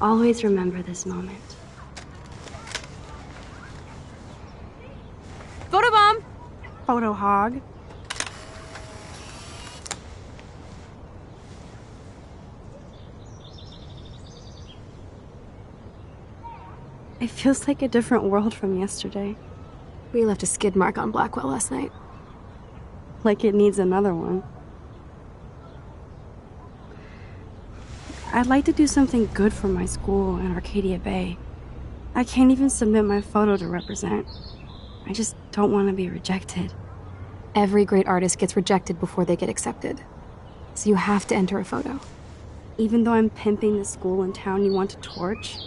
always remember this moment. Photobomb! Photo hog. It feels like a different world from yesterday. We left a skid mark on Blackwell last night. Like it needs another one. I'd like to do something good for my school in Arcadia Bay. I can't even submit my photo to represent. I just don't want to be rejected. Every great artist gets rejected before they get accepted. So you have to enter a photo. Even though I'm pimping the school in town you want to torch?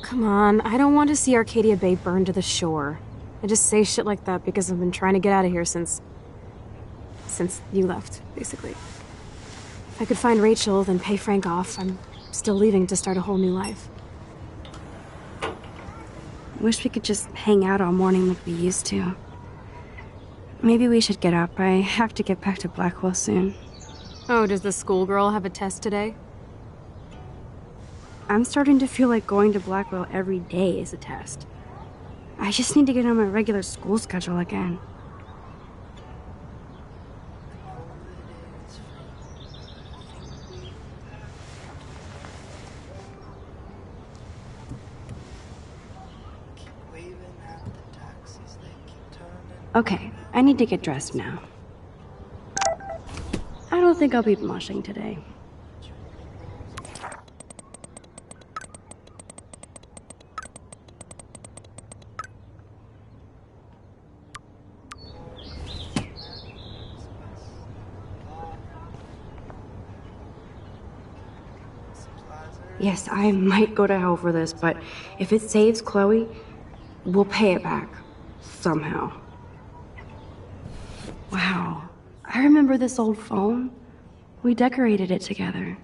Come on, I don't want to see Arcadia Bay burned to the shore. I just say shit like that because I've been trying to get out of here since you left, basically. If I could find Rachel, then pay Frank off, I'm still leaving to start a whole new life. Wish we could just hang out all morning like we used to. Maybe we should get up. I have to get back to Blackwell soon. Oh, does the schoolgirl have a test today? I'm starting to feel like going to Blackwell every day is a test. I just need to get on my regular school schedule again. Okay, I need to get dressed now. I don't think I'll be moshing today. Yes, I might go to hell for this, but if it saves Chloe, we'll pay it back. Somehow. Wow. I remember this old phone. We decorated it together.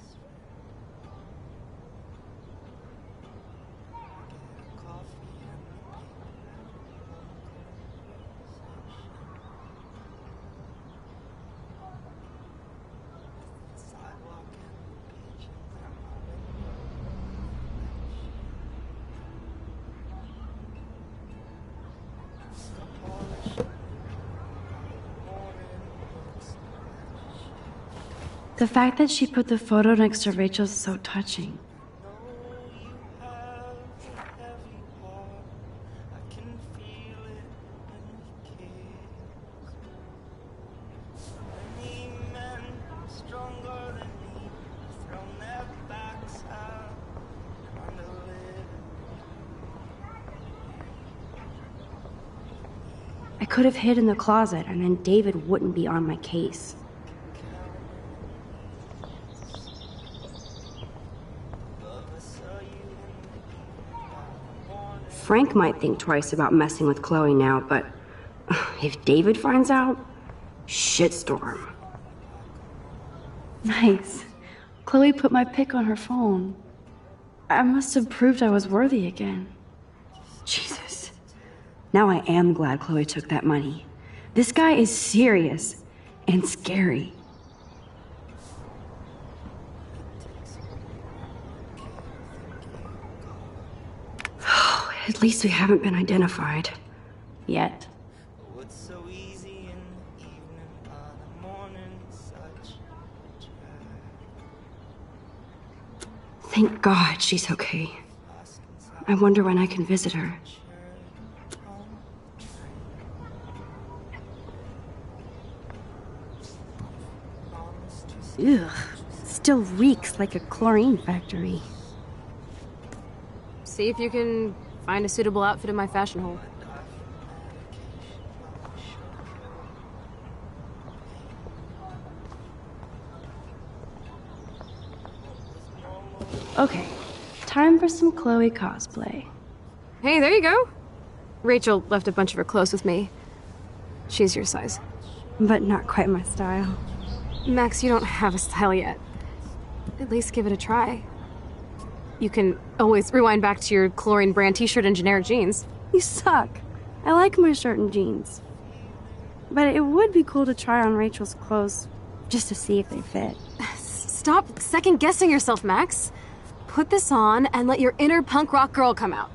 The fact that she put the photo next to Rachel's is so touching. I could have hid in the closet, and then David wouldn't be on my case. Frank might think twice about messing with Chloe now, but if David finds out, shitstorm. Nice. Chloe put my pic on her phone. I must have proved I was worthy again. Jesus. Now I am glad Chloe took that money. This guy is serious and scary. At least we haven't been identified. Yet. Thank God she's okay. I wonder when I can visit her. Ugh. Still reeks like a chlorine factory. See if you can find a suitable outfit in my fashion hole. Okay, time for some Chloe cosplay. Hey, there you go. Rachel left a bunch of her clothes with me. She's your size. But not quite my style. Max, you don't have a style yet. At least give it a try. You can always rewind back to your chlorine brand t-shirt and generic jeans. You suck. I like my shirt and jeans. But it would be cool to try on Rachel's clothes just to see if they fit. Stop second-guessing yourself, Max. Put this on and let your inner punk rock girl come out.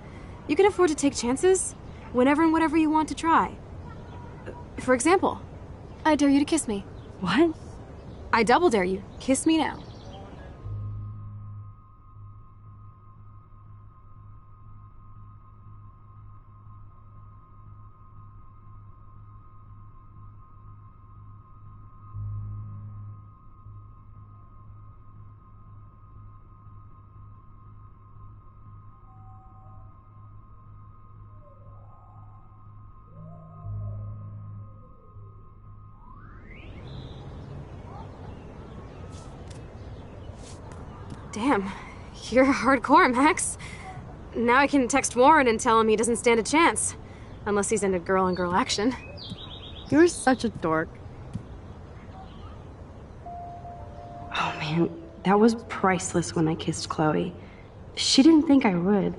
You can afford to take chances whenever and whatever you want to try. For example, I dare you to kiss me. What? I double dare you. Kiss me now. Damn, you're hardcore, Max. Now I can text Warren and tell him he doesn't stand a chance. Unless he's into girl-on-girl action. You're such a dork. Oh man, that was priceless when I kissed Chloe. She didn't think I would.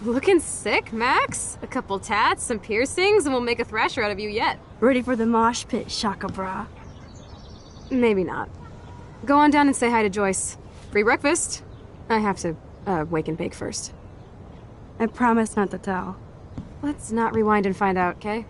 Looking sick, Max. A couple tats, some piercings, and we'll make a thrasher out of you yet. Ready for the mosh pit, Shaka Bra. Maybe not. Go on down and say hi to Joyce. Free breakfast. I have to, wake and bake first. I promise not to tell. Let's not rewind and find out, okay?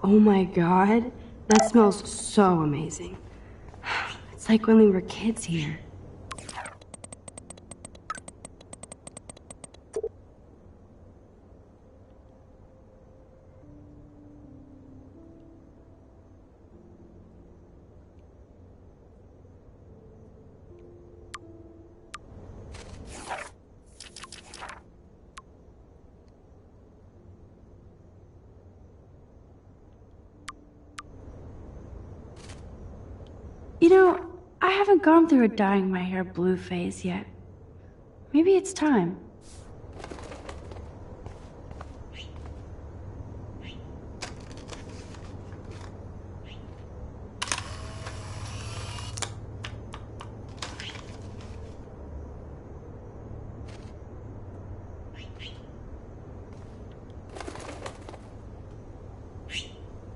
Oh my god, that smells so amazing. It's like when we were kids here. You know, I haven't gone through a dyeing my hair blue phase yet. Maybe it's time.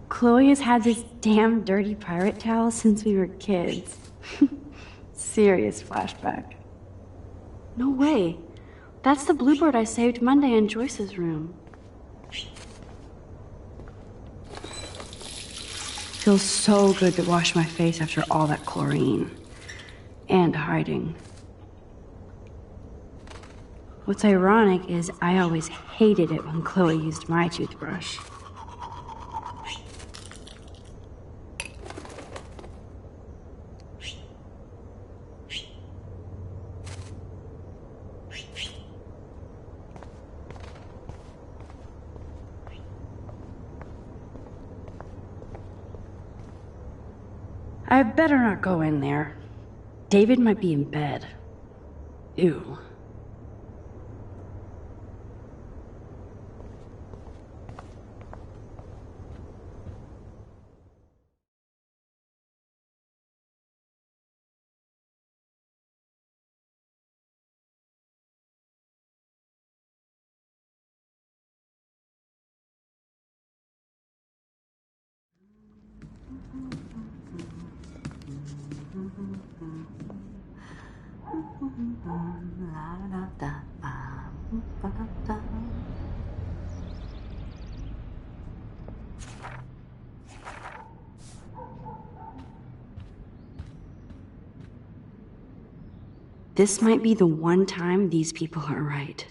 Chloe has had this damn dirty pirate towel since we were kids. Serious flashback. No way. That's the bluebird I saved Monday in Joyce's room. Feels so good to wash my face after all that chlorine. And hiding. What's ironic is I always hated it when Chloe used my toothbrush. I better not go in there. David might be in bed. Ew. This might be the one time these people are right.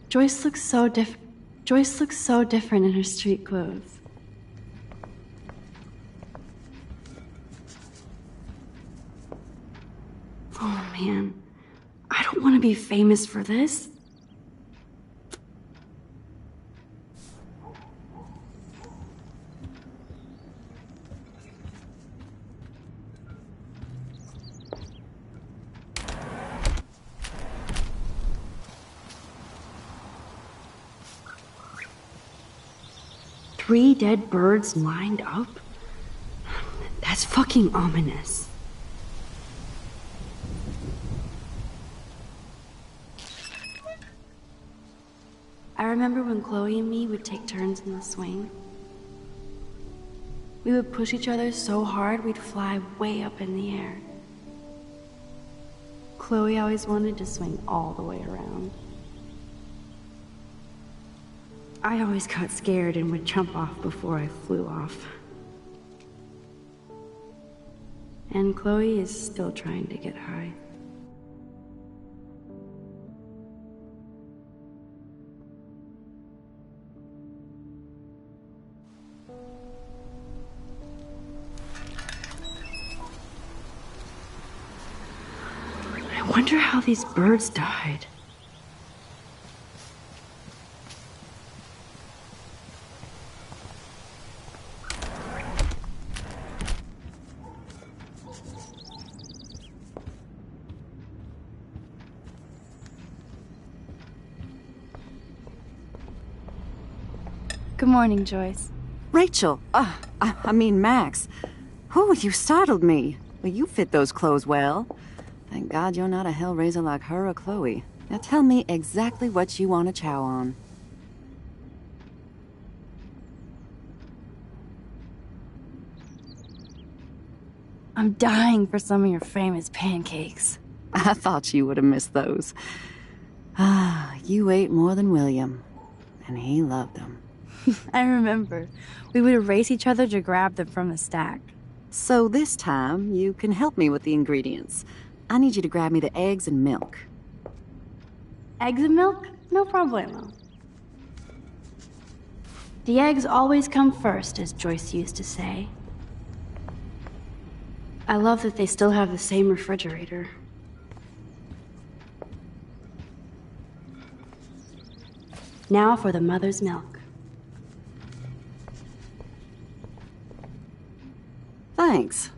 Joyce looks so different in her street clothes. man. I don't want to be famous for this. Three dead birds lined up? That's fucking ominous. I remember when Chloe and me would take turns in the swing. We would push each other so hard we'd fly way up in the air. Chloe always wanted to swing all the way around. I always got scared and would jump off before I flew off. And Chloe is still trying to get high. I wonder how these birds died. Good morning, Joyce. Rachel! I mean Max. Oh, you startled me. Well, you fit those clothes well. Thank God you're not a hellraiser like her or Chloe. Now tell me exactly what you want to chow on. I'm dying for some of your famous pancakes. I thought you would have missed those. Ah, you ate more than William, and he loved them. I remember. We would race each other to grab them from the stack. So this time, you can help me with the ingredients. I need you to grab me the eggs and milk. Eggs and milk? No problemo. The eggs always come first, as Joyce used to say. I love that they still have the same refrigerator. Now for the mother's milk. Thanks.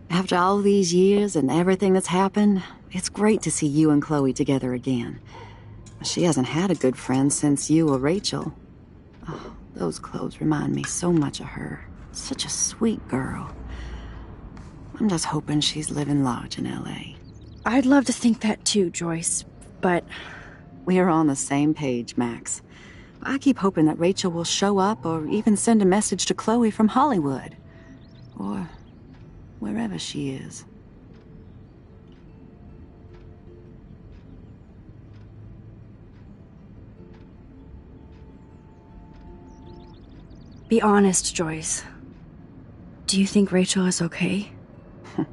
After all these years and everything that's happened, it's great to see you and Chloe together again. She hasn't had a good friend since you or Rachel. Oh, those clothes remind me so much of her. Such a sweet girl. I'm just hoping she's living large in L.A. I'd love to think that too, Joyce, but... We're on the same page, Max. I keep hoping that Rachel will show up or even send a message to Chloe from Hollywood. Or wherever she is. Be honest, Joyce. Do you think Rachel is okay?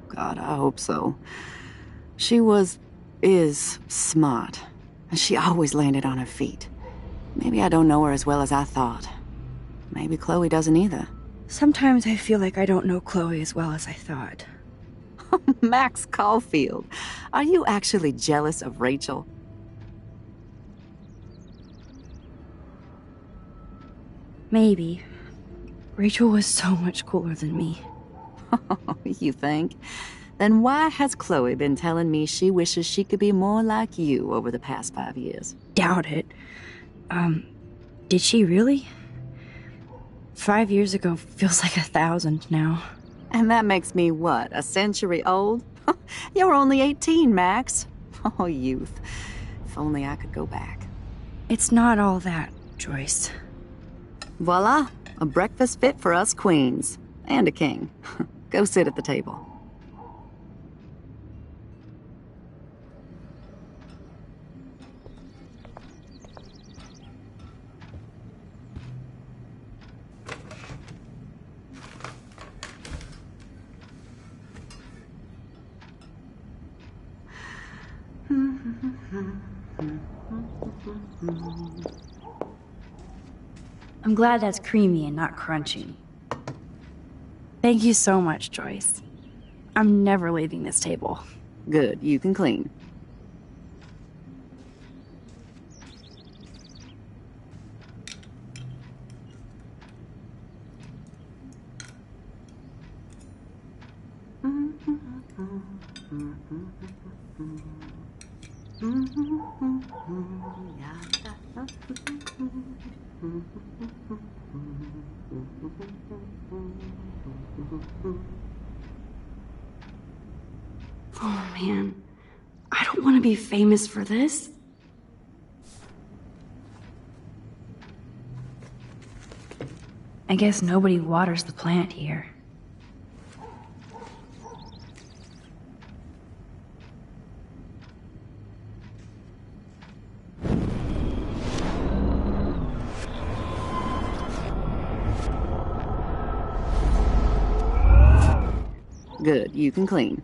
God, I hope so. She is smart, and she always landed on her feet. Maybe I don't know her as well as I thought. Maybe Chloe doesn't either. Sometimes I feel like I don't know Chloe as well as I thought. Max Caulfield, are you actually jealous of Rachel? Maybe. Rachel was so much cooler than me. You think? Then why has Chloe been telling me she wishes she could be more like you over the past 5 years? Doubt it. Did she really? 5 years ago feels like 1,000 now. And that makes me what, a century old? You're only 18, Max. Oh, youth. If only I could go back. It's not all that, Joyce. Voila, a breakfast fit for us queens. And a king. Go sit at the table. I'm glad that's creamy and not crunchy. Thank you so much, Joyce. I'm never leaving this table. Good, you can clean. Oh man, I don't want to be famous for this. I guess nobody waters the plant here. Good, you can clean.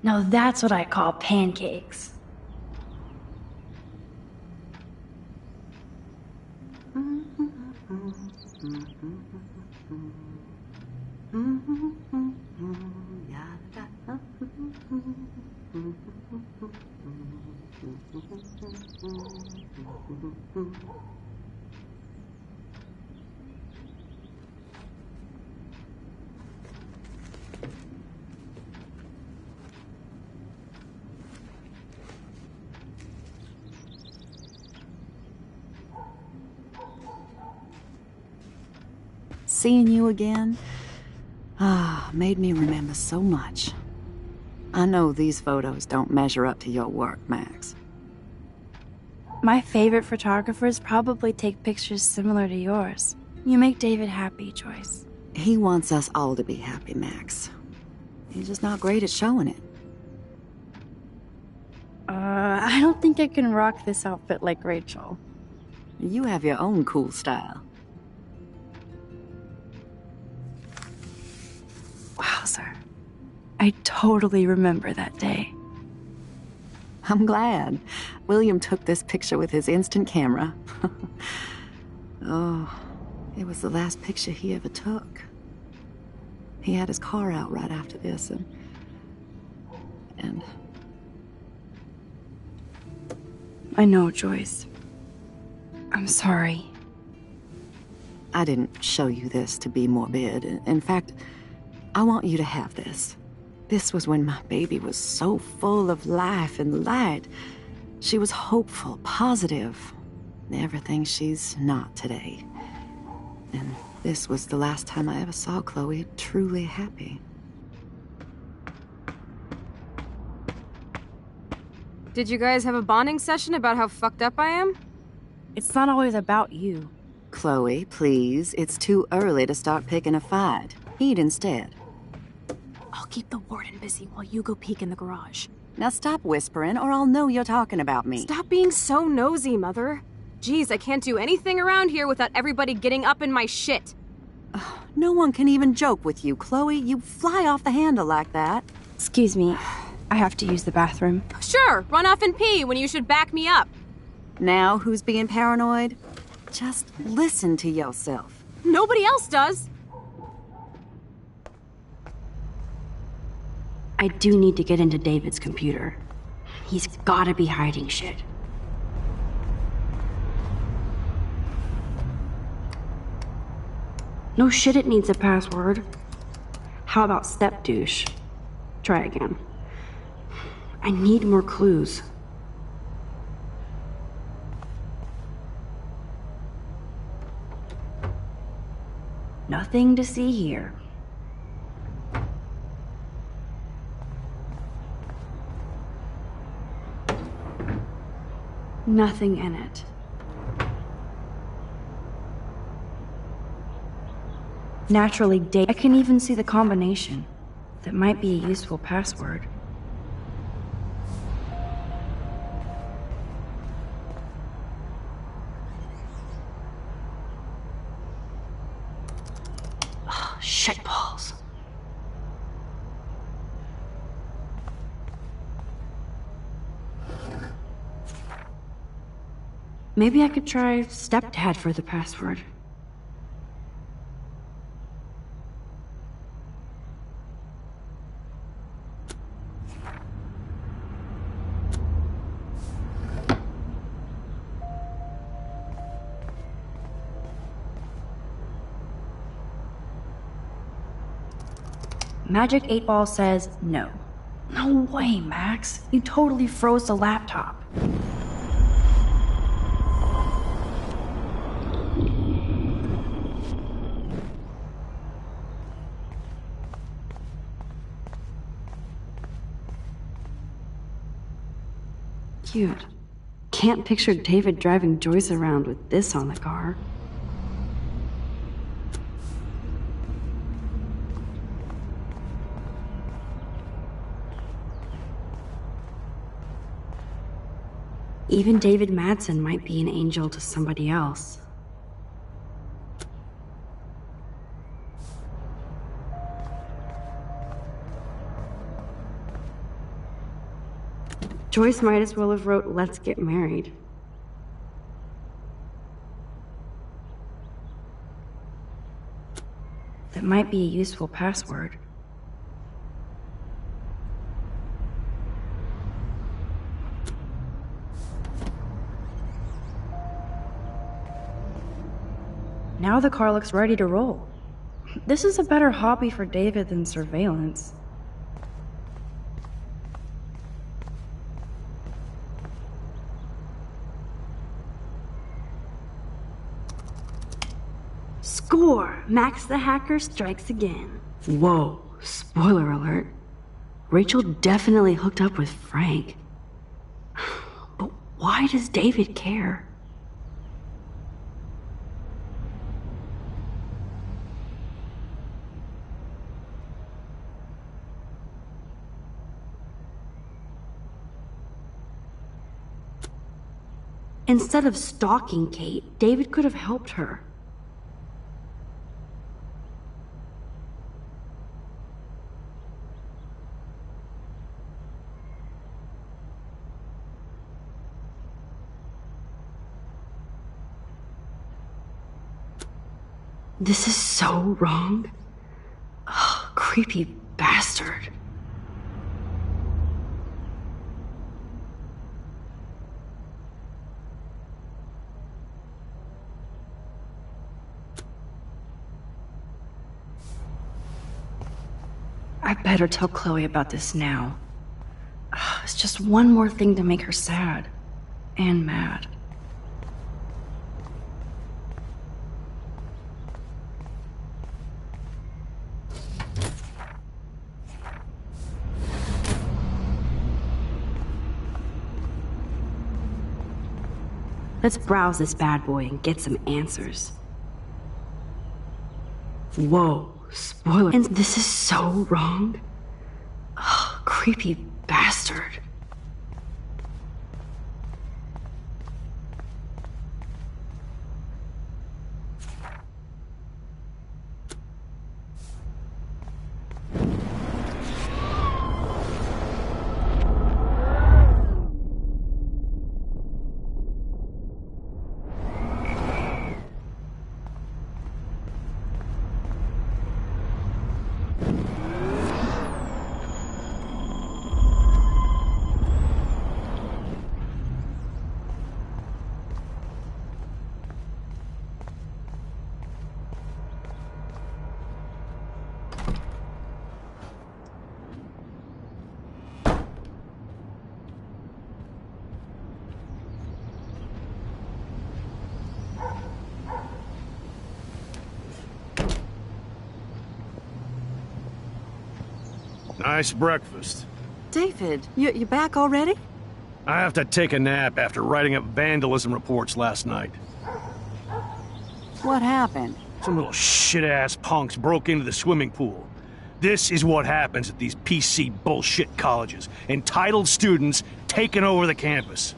Now that's what I call pancakes. Seeing you again, made me remember so much. I know these photos don't measure up to your work, Max. My favorite photographers probably take pictures similar to yours. You make David happy, Joyce. He wants us all to be happy, Max. He's just not great at showing it. I don't think I can rock this outfit like Rachel. You have your own cool style. Wowzer. I totally remember that day. I'm glad. William took this picture with his instant camera. Oh, it was the last picture he ever took. He had his car out right after this, and I know, Joyce. I'm sorry. I didn't show you this to be morbid. In fact, I want you to have this. This was when my baby was so full of life and light. She was hopeful, positive, everything she's not today. And this was the last time I ever saw Chloe truly happy. Did you guys have a bonding session about how fucked up I am? It's not always about you. Chloe, please, it's too early to start picking a fight. Eat instead. I'll keep the warden busy while you go peek in the garage. Now stop whispering, or I'll know you're talking about me. Stop being so nosy, Mother. Jeez, I can't do anything around here without everybody getting up in my shit. No one can even joke with you, Chloe. You fly off the handle like that. Excuse me. I have to use the bathroom. Sure, run off and pee when you should back me up. Now who's being paranoid? Just listen to yourself. Nobody else does. I do need to get into David's computer. He's gotta be hiding shit. No shit, it needs a password. How about step douche? Try again. I need more clues. Nothing to see here. Nothing in it. Naturally, I can even see the combination. That might be a useful password. Oh, shit balls. Maybe I could try stepdad for the password. Magic 8 Ball says no. No way, Max. You totally froze the laptop. Cute. Can't picture David driving Joyce around with this on the car. Even David Madsen might be an angel to somebody else. Joyce might as well have wrote, "Let's get married." That might be a useful password. Now the car looks ready to roll. This is a better hobby for David than surveillance. Score! Max the hacker strikes again. Whoa, spoiler alert. Rachel definitely hooked up with Frank. But why does David care? Instead of stalking Kate, David could have helped her. This is so wrong. Ugh, creepy bastard. I better tell Chloe about this now. Ugh, it's just one more thing to make her sad. And mad. Let's browse this bad boy and get some answers. Whoa, spoiler. And this is so wrong. Ugh, creepy bastard. Nice breakfast. David, you back already? I have to take a nap after writing up vandalism reports last night. What happened? Some little shit-ass punks broke into the swimming pool. This is what happens at these PC bullshit colleges. Entitled students taking over the campus.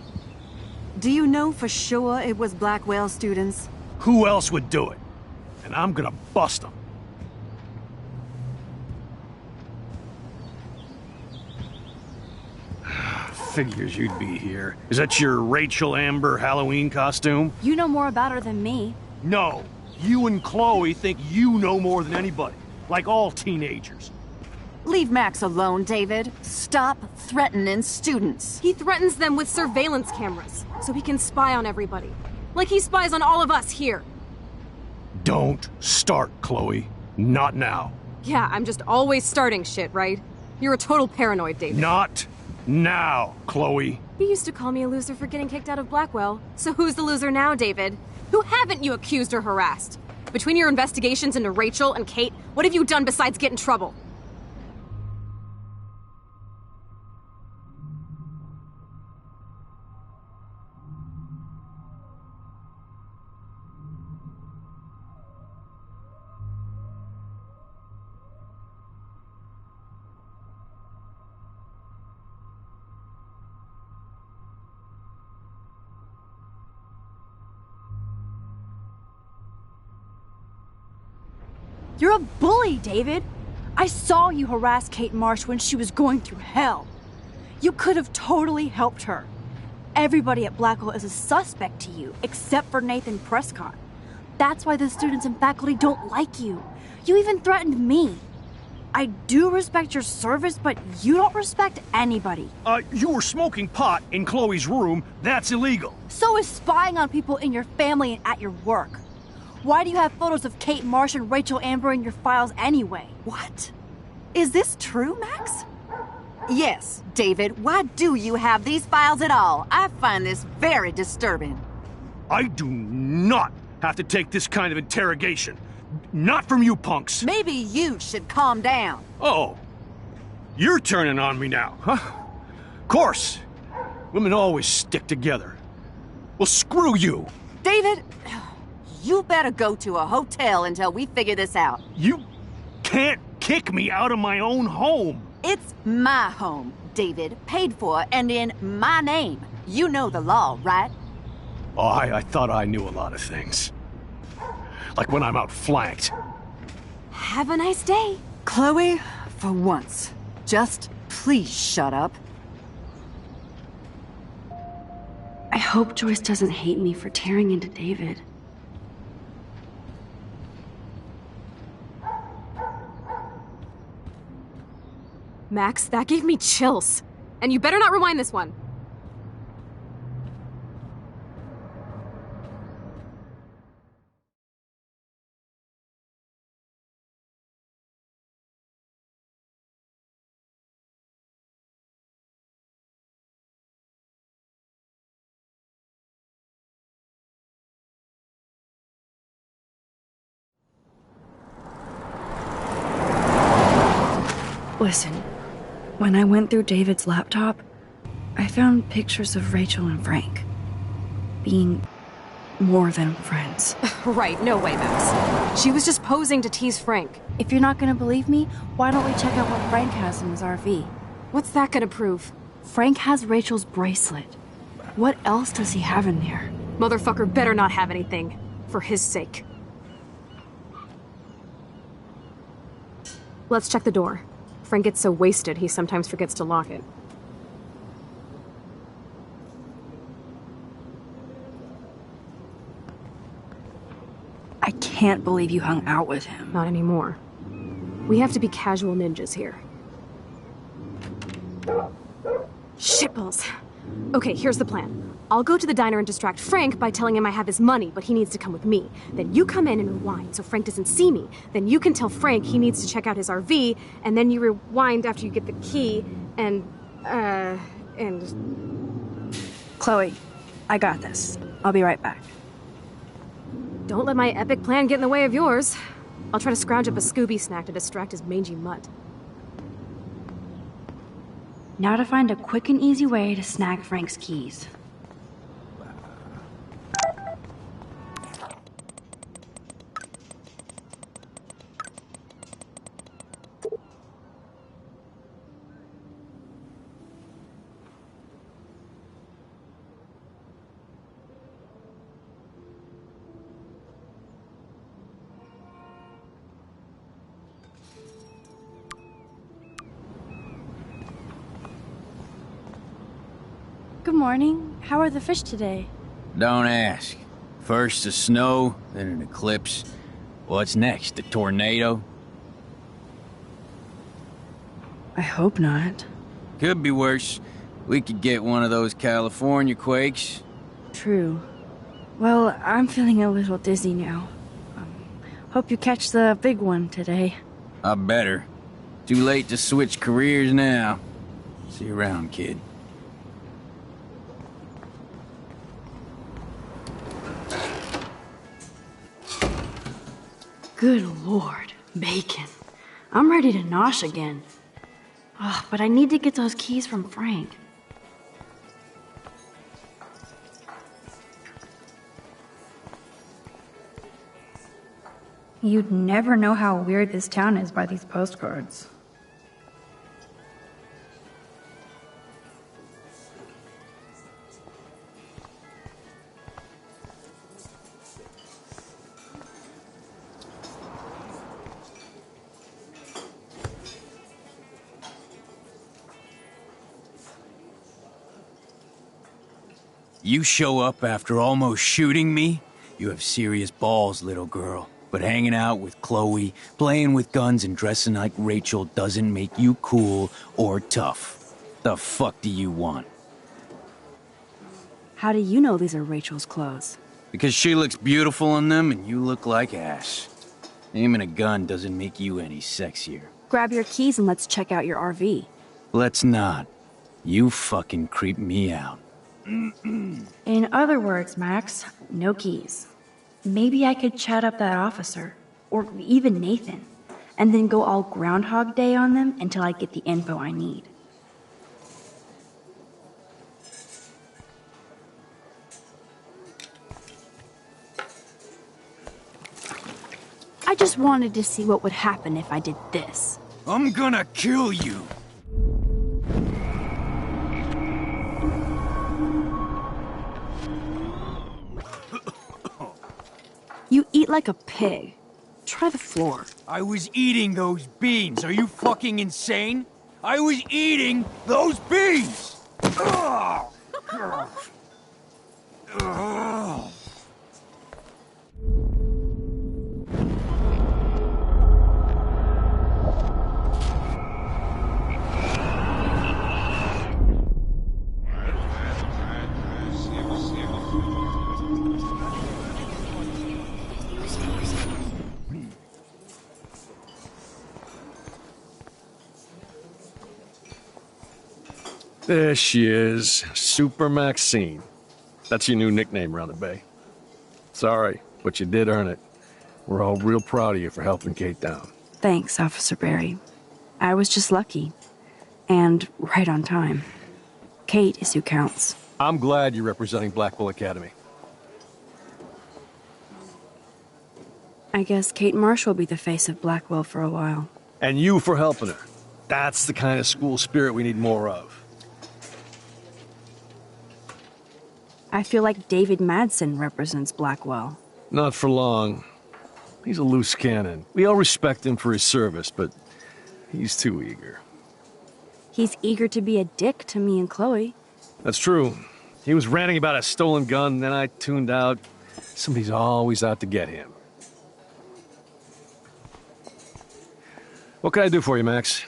Do you know for sure it was Blackwell students? Who else would do it? And I'm gonna bust them. Figures you'd be here. Is that your Rachel Amber Halloween costume? You know more about her than me. No. You and Chloe think you know more than anybody. Like all teenagers. Leave Max alone, David. Stop threatening students. He threatens them with surveillance cameras, so he can spy on everybody. Like he spies on all of us here. Don't start, Chloe. Not now. Yeah, I'm just always starting shit, right? You're a total paranoid, David. Not now, Chloe. You used to call me a loser for getting kicked out of Blackwell. So who's the loser now, David? Who haven't you accused or harassed? Between your investigations into Rachel and Kate, what have you done besides get in trouble? You're a bully, David. I saw you harass Kate Marsh when she was going through hell. You could have totally helped her. Everybody at Blackwell is a suspect to you, except for Nathan Prescott. That's why the students and faculty don't like you. You even threatened me. I do respect your service, but you don't respect anybody. You were smoking pot in Chloe's room. That's illegal. So is spying on people in your family and at your work. Why do you have photos of Kate Marsh and Rachel Amber in your files anyway? What? Is this true, Max? Yes, David. Why do you have these files at all? I find this very disturbing. I do not have to take this kind of interrogation. Not from you punks. Maybe you should calm down. Oh, you're turning on me now, huh? Of course. Women always stick together. Well, screw you. David, you better go to a hotel until we figure this out. You can't kick me out of my own home. It's my home, David. Paid for and in my name. You know the law, right? Oh, I thought I knew a lot of things. Like when I'm outflanked. Have a nice day. Chloe, for once, just please shut up. I hope Joyce doesn't hate me for tearing into David. Max, that gave me chills. And you better not rewind this one. Listen, when I went through David's laptop, I found pictures of Rachel and Frank being more than friends. Right, no way, Max. She was just posing to tease Frank. If you're not gonna believe me, why don't we check out what Frank has in his RV? What's that gonna prove? Frank has Rachel's bracelet. What else does he have in there? Motherfucker better not have anything. For his sake. Let's check the door. Frank gets so wasted, he sometimes forgets to lock it. I can't believe you hung out with him. Not anymore. We have to be casual ninjas here. Shitballs. Okay, here's the plan. I'll go to the diner and distract Frank by telling him I have his money, but he needs to come with me. Then you come in and rewind so Frank doesn't see me. Then you can tell Frank he needs to check out his RV, and then you rewind after you get the key, and... Chloe, I got this. I'll be right back. Don't let my epic plan get in the way of yours. I'll try to scrounge up a Scooby snack to distract his mangy mutt. Now to find a quick and easy way to snag Frank's keys. Good morning. How are the fish today? Don't ask. First the snow, then an eclipse. What's next, a tornado? I hope not. Could be worse. We could get one of those California quakes. True. Well, I'm feeling a little dizzy now. Hope you catch the big one today. I better. Too late to switch careers now. See you around, kid. Good Lord, bacon. I'm ready to nosh again. Ugh, but I need to get those keys from Frank. You'd never know how weird this town is by these postcards. You show up after almost shooting me? You have serious balls, little girl. But hanging out with Chloe, playing with guns and dressing like Rachel doesn't make you cool or tough. The fuck do you want? How do you know these are Rachel's clothes? Because she looks beautiful in them and you look like ass. Aiming a gun doesn't make you any sexier. Grab your keys and let's check out your RV. Let's not. You fucking creep me out. In other words, Max, no keys. Maybe I could chat up that officer, or even Nathan, and then go all Groundhog Day on them until I get the info I need. I just wanted to see what would happen if I did this. I'm gonna kill you. You eat like a pig. Try the floor. I was eating those beans. Are you fucking insane? I was eating those beans! Ugh. Ugh. There she is, Super Maxine. That's your new nickname around the bay. Sorry, but you did earn it. We're all real proud of you for helping Kate down. Thanks, Officer Barry. I was just lucky. And right on time. Kate is who counts. I'm glad you're representing Blackwell Academy. I guess Kate Marsh will be the face of Blackwell for a while. And you for helping her. That's the kind of school spirit we need more of. I feel like David Madsen represents Blackwell. Not for long. He's a loose cannon. We all respect him for his service, but he's too eager. He's eager to be a dick to me and Chloe. That's true. He was ranting about a stolen gun, then I tuned out. Somebody's always out to get him. What can I do for you, Max?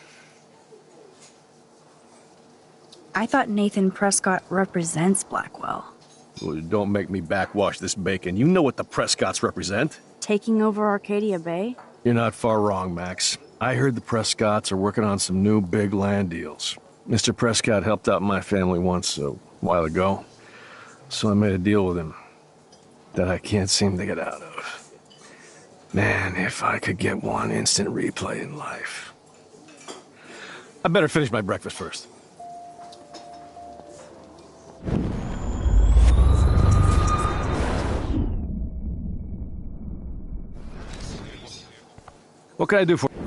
I thought Nathan Prescott represents Blackwell. Well, don't make me backwash this bacon. You know what the Prescotts represent. Taking over Arcadia Bay? You're not far wrong, Max. I heard the Prescotts are working on some new big land deals. Mr. Prescott helped out my family once a while ago, so I made a deal with him that I can't seem to get out of. Man, if I could get one instant replay in life. I better finish my breakfast first. What can I do for you?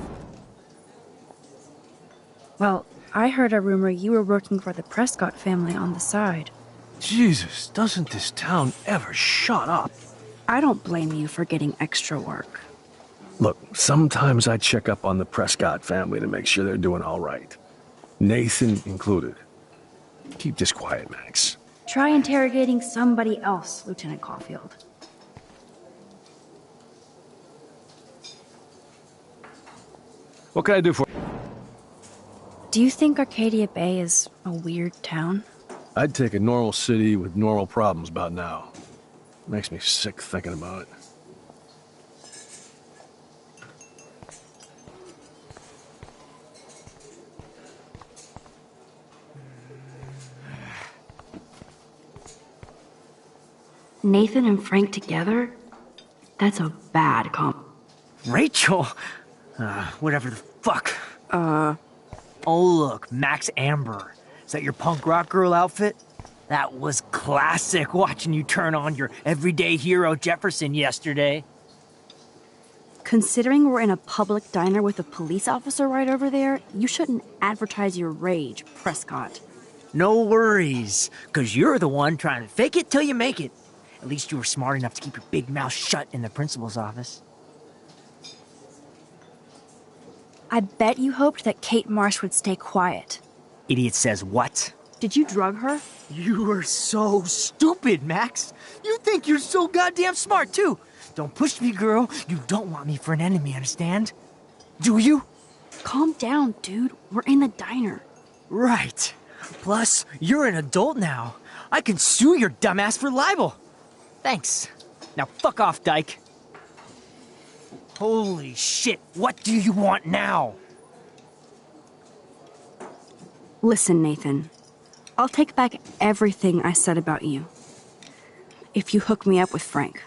Well, I heard a rumor you were working for the Prescott family on the side. Jesus, doesn't this town ever shut up? I don't blame you for getting extra work. Look, sometimes I check up on the Prescott family to make sure they're doing all right. Nathan included. Keep this quiet, Max. Try interrogating somebody else, Lieutenant Caulfield. What can I do for you? Do you think Arcadia Bay is a weird town? I'd take a normal city with normal problems about now. Makes me sick thinking about it. Nathan and Frank together? That's a bad comp. Rachel? Whatever the fuck. Oh, look, Max Amber. Is that your punk rock girl outfit? That was classic watching you turn on your everyday hero Jefferson yesterday. Considering we're in a public diner with a police officer right over there, you shouldn't advertise your rage, Prescott. No worries, because you're the one trying to fake it till you make it. At least you were smart enough to keep your big mouth shut in the principal's office. I bet you hoped that Kate Marsh would stay quiet. Idiot says what? Did you drug her? You are so stupid, Max. You think you're so goddamn smart, too. Don't push me, girl. You don't want me for an enemy, understand? Do you? Calm down, dude. We're in the diner. Right. Plus, you're an adult now. I can sue your dumbass for libel. Thanks. Now fuck off, Dyke. Holy shit, what do you want now? Listen, Nathan. I'll take back everything I said about you. If you hook me up with Frank.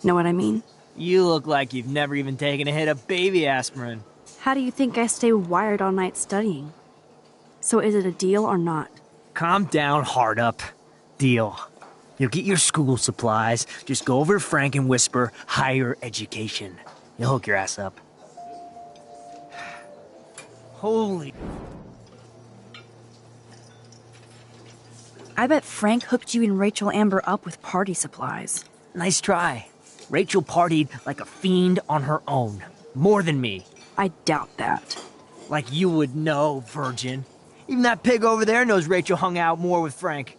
Know what I mean? You look like you've never even taken a hit of baby aspirin. How do you think I stay wired all night studying? So is it a deal or not? Calm down, hard up. Deal. You'll get your school supplies. Just go over to Frank and whisper higher education. You'll hook your ass up. Holy... I bet Frank hooked you and Rachel Amber up with party supplies. Nice try. Rachel partied like a fiend on her own. More than me. I doubt that. Like you would know, virgin. Even that pig over there knows Rachel hung out more with Frank.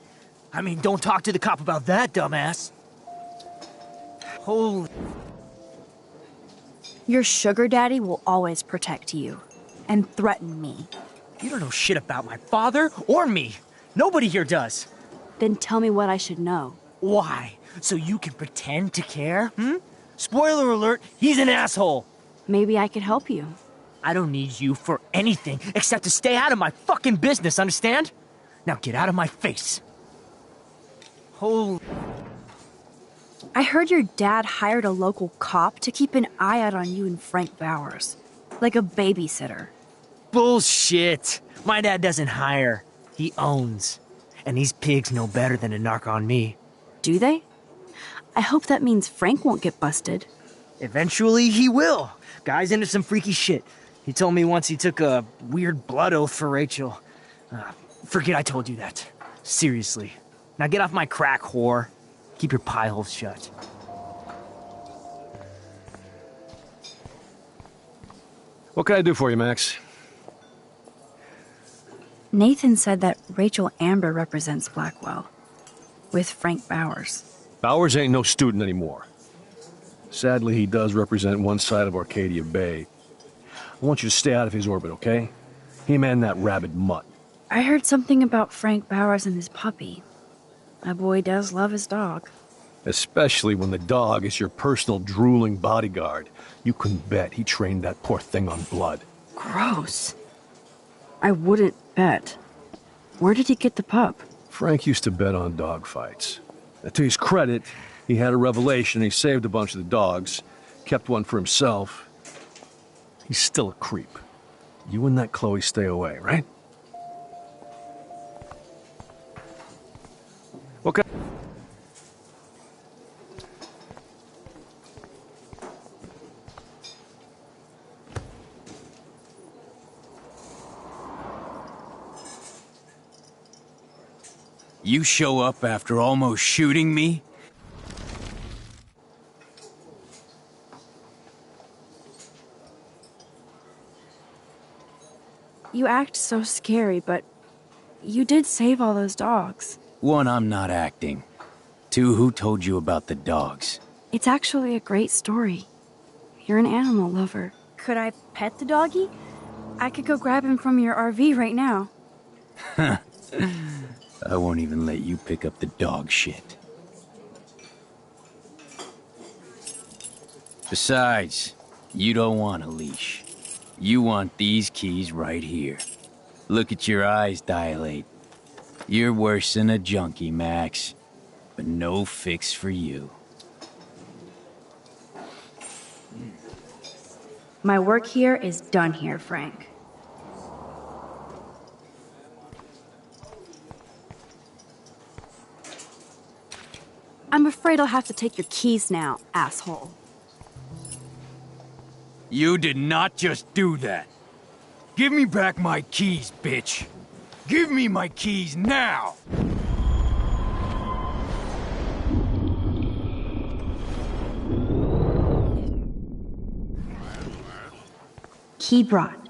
I mean, don't talk to the cop about that, dumbass. Holy... Your sugar daddy will always protect you. And threaten me. You don't know shit about my father or me. Nobody here does. Then tell me what I should know. Why? So you can pretend to care, Spoiler alert, he's an asshole. Maybe I could help you. I don't need you for anything except to stay out of my fucking business, understand? Now get out of my face. Holy... I heard your dad hired a local cop to keep an eye out on you and Frank Bowers. Like a babysitter. Bullshit. My dad doesn't hire. He owns. And these pigs know better than to narc on me. Do they? I hope that means Frank won't get busted. Eventually he will. Guy's into some freaky shit. He told me once he took a weird blood oath for Rachel. Forget I told you that. Seriously. Now get off my crack, whore. Keep your pie holes shut. What can I do for you, Max? Nathan said that Rachel Amber represents Blackwell. With Frank Bowers. Bowers ain't no student anymore. Sadly, he does represent one side of Arcadia Bay. I want you to stay out of his orbit, okay? Him and that rabid mutt. I heard something about Frank Bowers and his puppy. My boy does love his dog. Especially when the dog is your personal drooling bodyguard. You can bet he trained that poor thing on blood. Gross. I wouldn't bet. Where did he get the pup? Frank used to bet on dog fights. Now, to his credit, he had a revelation. He saved a bunch of the dogs, kept one for himself. He's still a creep. You and that Chloe stay away, right? Okay. You show up after almost shooting me? You act so scary, but you did save all those dogs. One, I'm not acting. Two, who told you about the dogs? It's actually a great story. You're an animal lover. Could I pet the doggy? I could go grab him from your RV right now. I won't even let you pick up the dog shit. Besides, you don't want a leash. You want these keys right here. Look at your eyes dilate. You're worse than a junkie, Max. but no fix for you. My work here is done here, Frank. I'm afraid I'll have to take your keys now, asshole. You did not just do that. Give me back my keys, bitch. Give me my keys now! Key brought.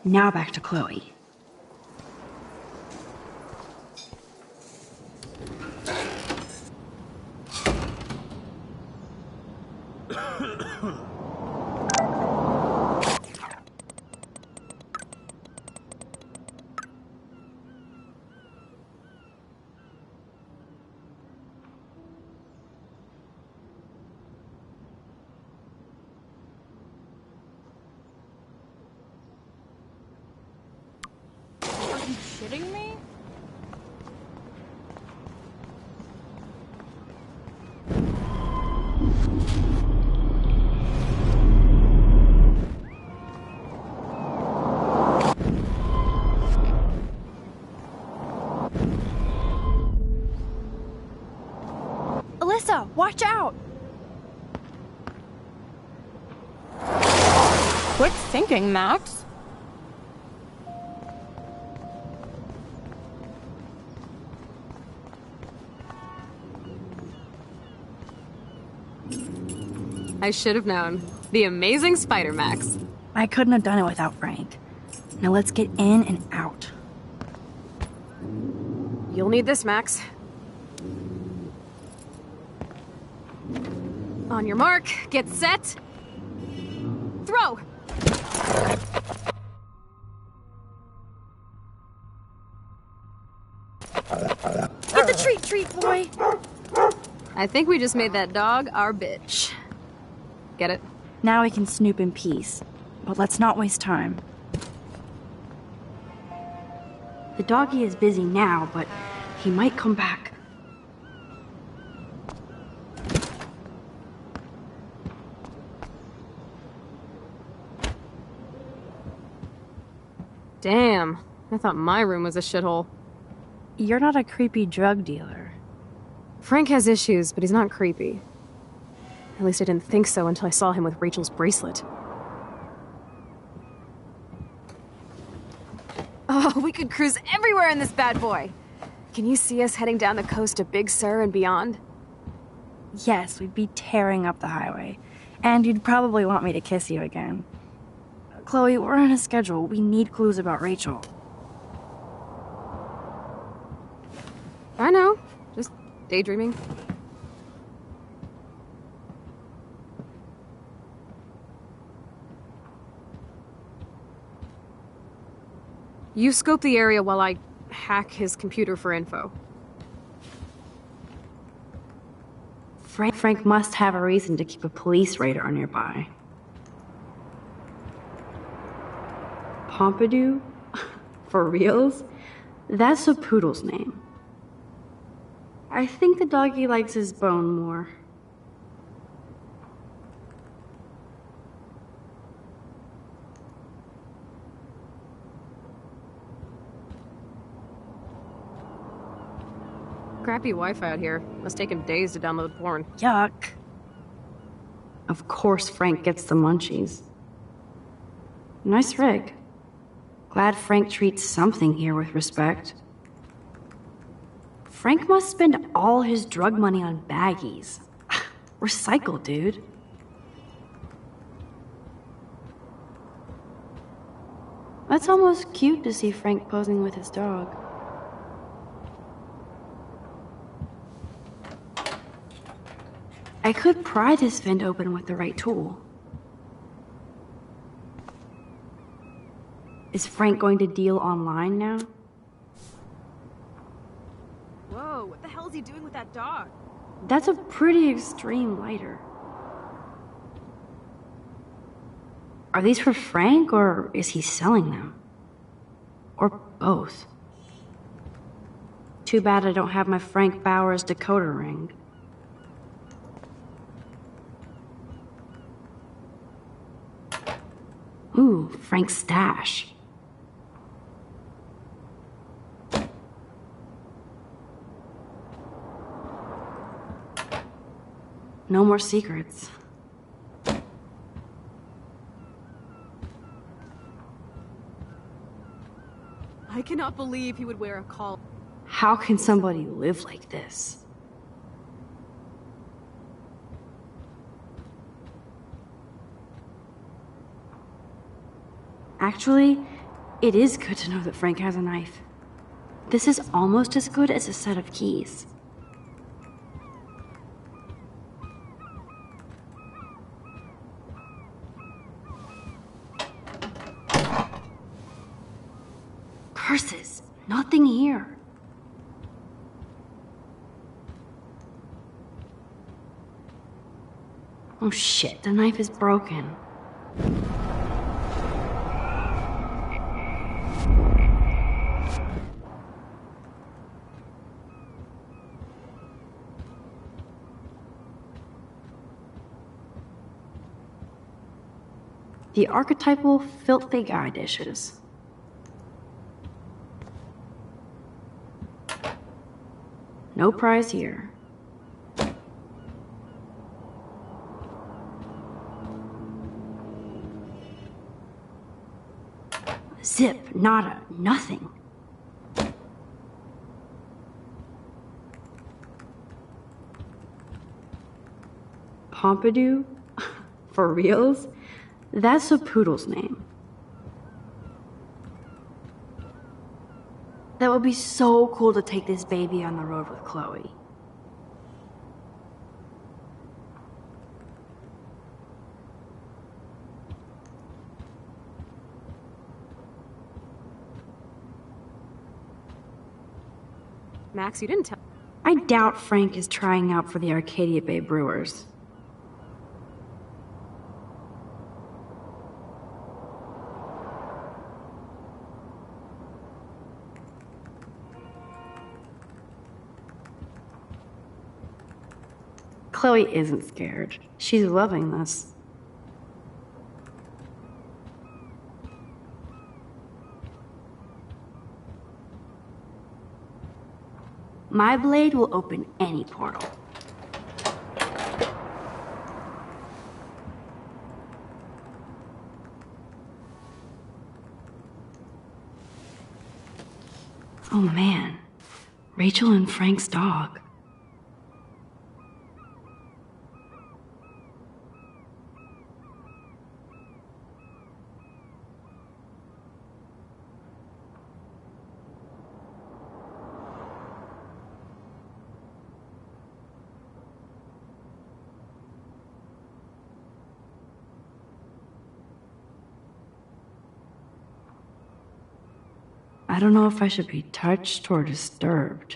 Now back to Chloe. Shitting me? Alyssa, watch out! Quick thinking, Max. I should have known. The amazing Spider-Max. I couldn't have done it without Frank. Now let's get in and out. You'll need this, Max. On your mark, get set, throw! Get the treat, boy! I think we just made that dog our bitch. Get it? Now we can snoop in peace. But let's not waste time. The doggy is busy now, but he might come back. Damn, I thought my room was a shithole. You're not a creepy drug dealer. Frank has issues, but he's not creepy. At least I didn't think so until I saw him with Rachel's bracelet. Oh, we could cruise everywhere in this bad boy! Can you see us heading down the coast to Big Sur and beyond? Yes, we'd be tearing up the highway. And you'd probably want me to kiss you again. Chloe, we're on a schedule. We need clues about Rachel. I know. Just daydreaming. You scope the area while I hack his computer for info. Frank must have a reason to keep a police radar nearby. Pompidou? For reals? That's a poodle's name. I think the doggy likes his bone more. Crappy Wi-Fi out here. Must take him days to download porn. Yuck. Of course Frank gets the munchies. Nice rig. Glad Frank treats something here with respect. Frank must spend all his drug money on baggies. Recycle, dude. That's almost cute to see Frank posing with his dog. I could pry this vent open with the right tool. Is Frank going to deal online now? Whoa, what the hell is he doing with that dog? That's a pretty extreme lighter. Are these for Frank, or is he selling them? Or both? Too bad I don't have my Frank Bowers decoder ring. Ooh, Frank's stash. No more secrets. I cannot believe he would wear a collar. How can somebody live like this? Actually, it is good to know that Frank has a knife. This is almost as good as a set of keys. Curses! Nothing here. Oh shit, the knife is broken. The archetypal filthy guy dishes. No prize here. Zip, nada, nothing. Pompidou? For reals? That's a poodle's name. That would be so cool to take this baby on the road with Chloe. Max, you didn't tell. I doubt Frank is trying out for the Arcadia Bay Brewers. Chloe isn't scared. She's loving this. My blade will open any portal. Oh man, Rachel and Frank's dog. I don't know if I should be touched or disturbed.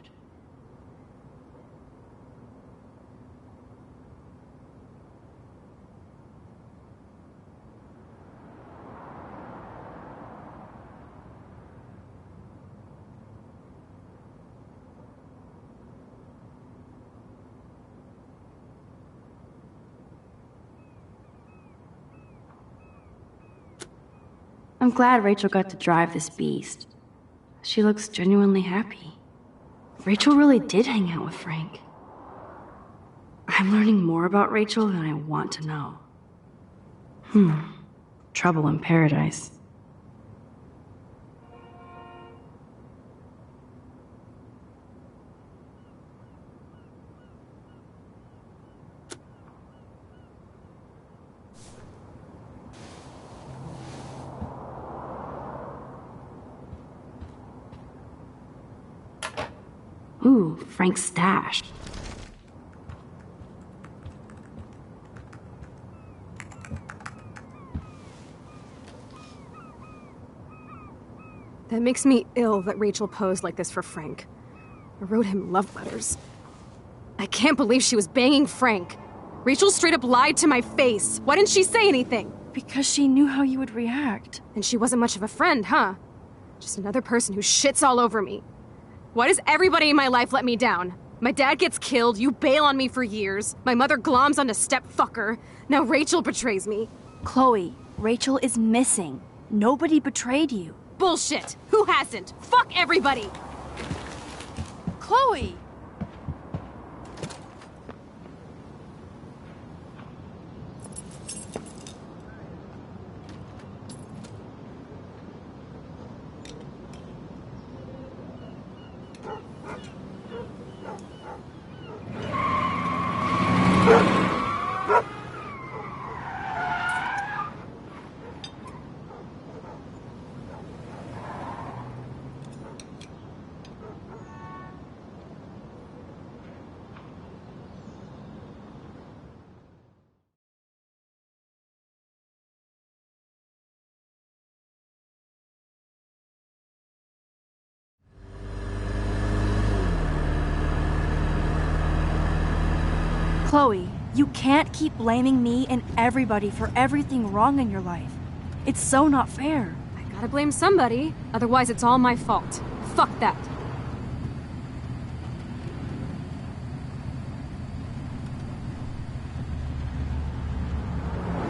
I'm glad Rachel got to drive this beast. She looks genuinely happy. Rachel really did hang out with Frank. I'm learning more about Rachel than I want to know. Trouble in paradise. Ooh, Frank's stash. That makes me ill that Rachel posed like this for Frank. I wrote him love letters. I can't believe she was banging Frank. Rachel straight up lied to my face. Why didn't she say anything? Because she knew how you would react. And she wasn't much of a friend, huh? Just another person who shits all over me. Why does everybody in my life let me down? My dad gets killed, you bail on me for years, my mother gloms onto step-fucker, now Rachel betrays me. Chloe, Rachel is missing. Nobody betrayed you. Bullshit! Who hasn't? Fuck everybody! Chloe! Chloe, you can't keep blaming me and everybody for everything wrong in your life. It's so not fair. I gotta blame somebody, otherwise it's all my fault. Fuck that.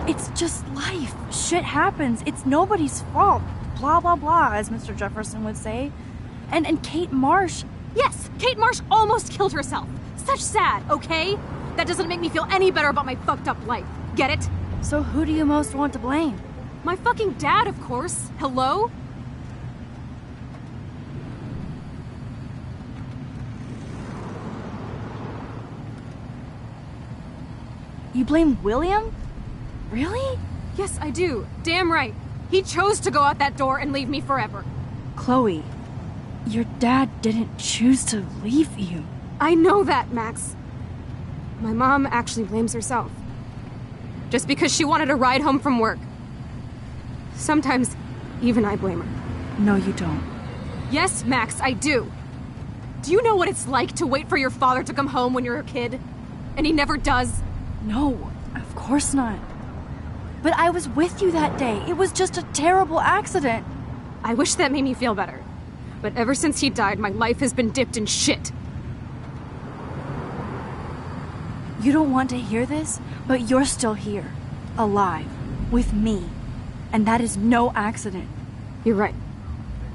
It's just life. Shit happens. It's nobody's fault. Blah, blah, blah, as Mr. Jefferson would say. And Kate Marsh... Yes, Kate Marsh almost killed herself. Such sad, okay? That doesn't make me feel any better about my fucked up life. Get it? So who do you most want to blame? My fucking dad, of course. Hello? You blame William? Really? Yes, I do. Damn right. He chose to go out that door and leave me forever. Chloe, your dad didn't choose to leave you. I know that, Max. My mom actually blames herself. Just because she wanted a ride home from work. Sometimes, even I blame her. No, you don't. Yes, Max, I do. Do you know what it's like to wait for your father to come home when you're a kid? And he never does? No, of course not. But I was with you that day. It was just a terrible accident. I wish that made me feel better. But ever since he died, my life has been dipped in shit. You don't want to hear this, but you're still here. Alive. With me. And that is no accident. You're right.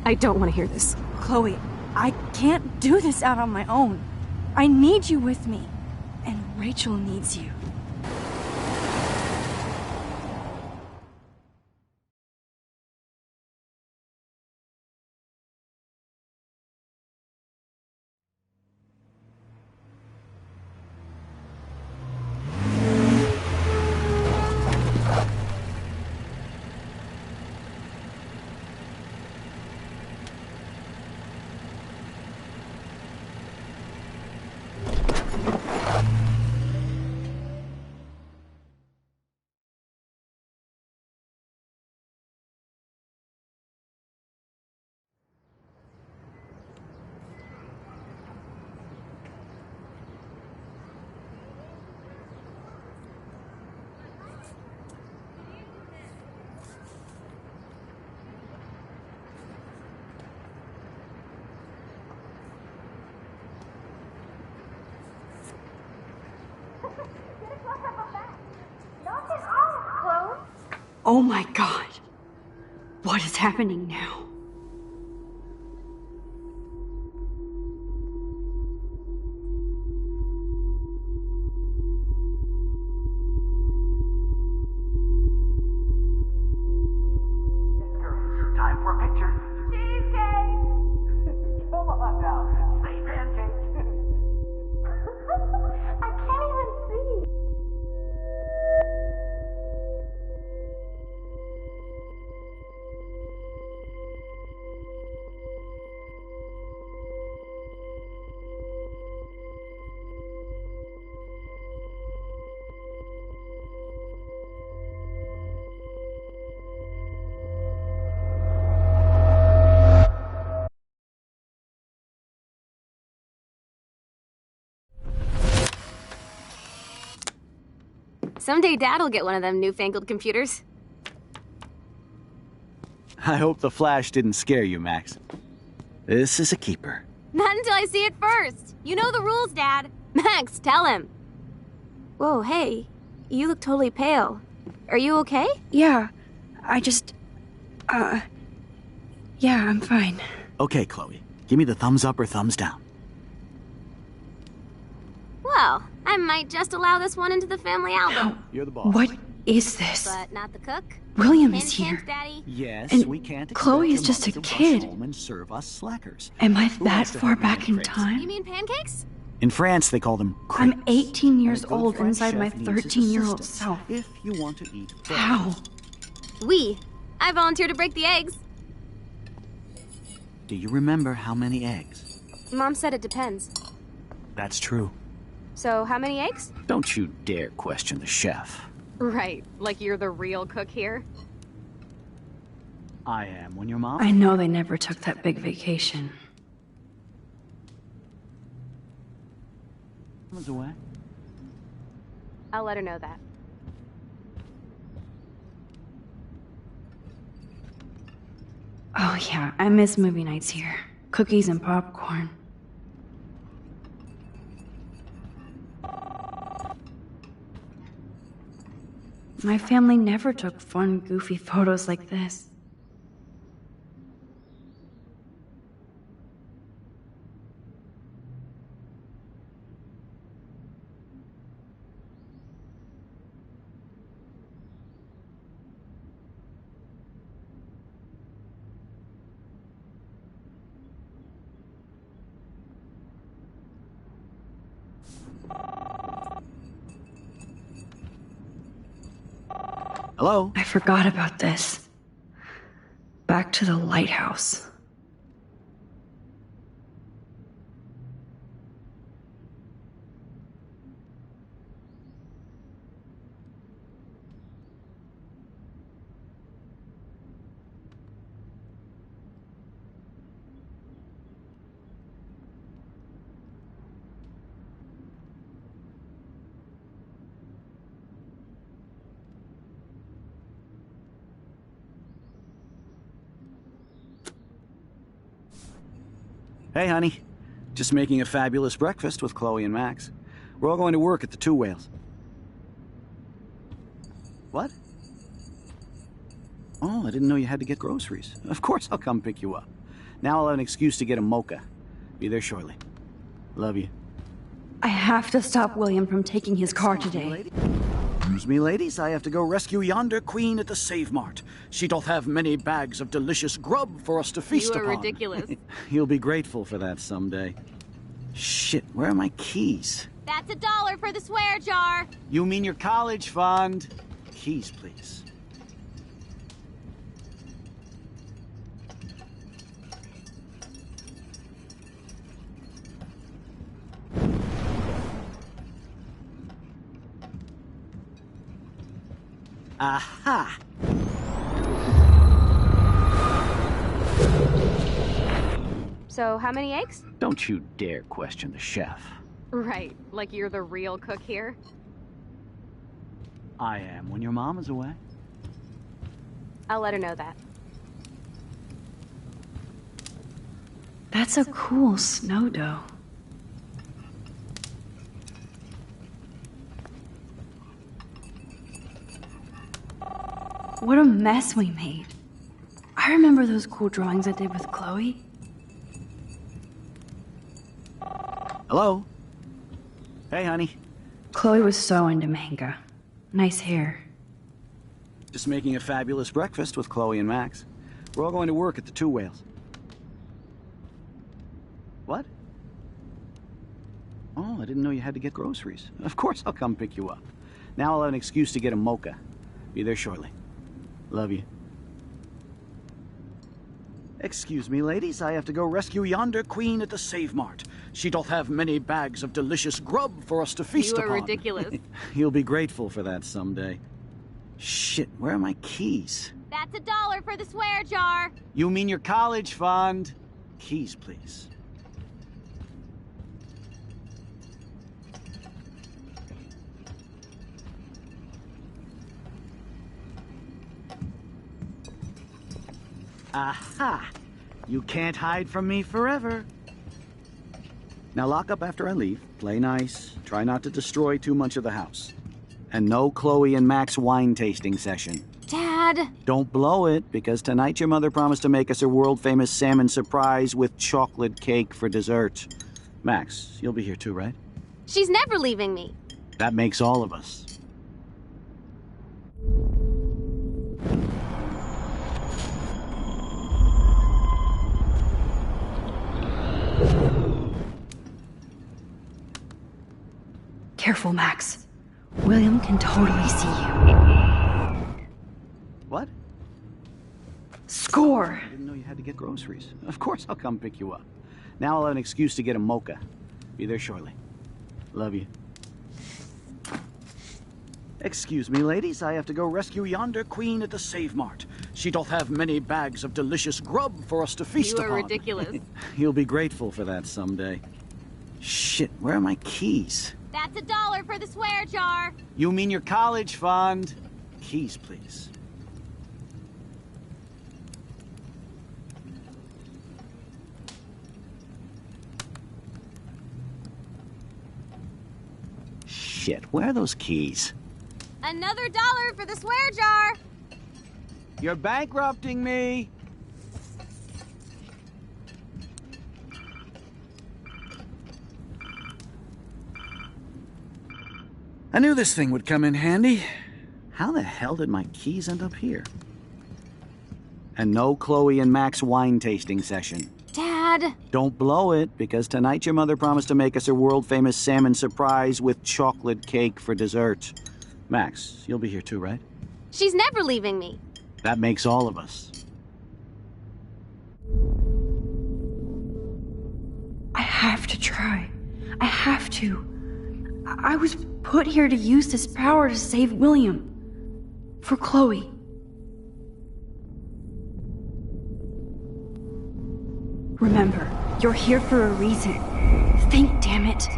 I don't want to hear this. Chloe, I can't do this out on my own. I need you with me. And Rachel needs you. Oh my God. What is happening now? Time for a picture. Cheesecake! Come on now. Say pancake. I can't even see. Someday Dad'll get one of them newfangled computers. I hope the flash didn't scare you, Max. This is a keeper. Not I see it first. You know the rules, Dad. Max, tell him. Whoa, hey. You look totally pale. Are you okay? Yeah, I just... Yeah, I'm fine. Okay, Chloe. Give me the thumbs up or thumbs down. Well, I might just allow this one into the family album. You're the boss. What is this? But not the cook. William Hint, is here. hint, Daddy. Yes, And we can't expect Chloe is your just mother a to rush kid. home and serve us slackers. Am I Who that wants to far have me back in crepes? time? You mean pancakes? In France, they call them I'm crepes. 18 years And a good old French inside my chef needs his 13-year-old assistance self. If you want to eat fresh. How? I volunteer to break the eggs. Do you remember how many eggs? Mom said it depends. That's true. So, how many eggs? Don't you dare question the chef. Right, like you're the real cook here. I am when your mom... I know they never took that big vacation. was away. I'll let her know that. Oh yeah, I miss movie nights here. Cookies and popcorn. My family never took fun, goofy photos like this. Hello? I forgot about this. Back to the lighthouse. Hey, honey. Just making a fabulous breakfast with Chloe and Max. We're all going to work at the Two Whales. What? Oh, I didn't know you had to get groceries. Of course I'll come pick you up. Now I'll have an excuse to get a mocha. Be there shortly. Love you. I have to stop William from taking his car today. Excuse me, ladies. I have to go rescue yonder queen at the Save Mart. She doth have many bags of delicious grub for us to feast You are upon. ridiculous. You'll be grateful for that someday. Shit, where are my keys? That's $1 for the swear jar. You mean your college fund? Keys, please. Aha! So, how many eggs? Don't you dare question the chef. Right, like you're the real cook here. I am when your mom is away. I'll let her know that. That's a cool snow dough. What a mess we made. I remember those cool drawings I did with Chloe. Hello? Hey, honey. Chloe was so into manga. Nice hair. Just making a fabulous breakfast with Chloe and Max. We're all going to work at the Two Whales. What? Oh, I didn't know you had to get groceries. Of course I'll come pick you up. Now I'll have an excuse to get a mocha. Be there shortly. Love you. Excuse me, ladies. I have to go rescue yonder queen at the Save Mart. She doth have many bags of delicious grub for us to feast You are upon. ridiculous. You'll be grateful for that someday. Shit, where are my keys? That's $1 for the swear jar. You mean your college fund? Keys, please. Aha! You can't hide from me forever. Now lock up after I leave. Play nice. Try not to destroy too much of the house. And no Chloe and Max wine tasting session. Dad! Don't blow it, because tonight your mother promised to make us a world-famous salmon surprise with chocolate cake for dessert. Max, you'll be here too, right? She's never leaving me. That makes all of us. Careful, Max. William can totally see you. What? Score! I didn't know you had to get groceries. Of course I'll come pick you up. Now I'll have an excuse to get a mocha. Be there shortly. Love you. Excuse me, ladies. I have to go rescue yonder queen at the Save Mart. She doth have many bags of delicious grub for us to feast You upon. are ridiculous. You'll be grateful for that someday. Shit, where are my keys? That's $1 for the swear jar. You mean your college fund? Keys, please. Shit, where are those keys? Another $1 for the swear jar. You're bankrupting me! I knew this thing would come in handy. How the hell did my keys end up here? And no Chloe and Max wine tasting session. Dad! Don't blow it, because tonight your mother promised to make us a world-famous salmon surprise with chocolate cake for dessert. Max, you'll be here too, right? She's never leaving me. That makes all of us. I have to try. I have to. I was put here to use this power to save William. For Chloe. Remember, you're here for a reason. Think, damn it.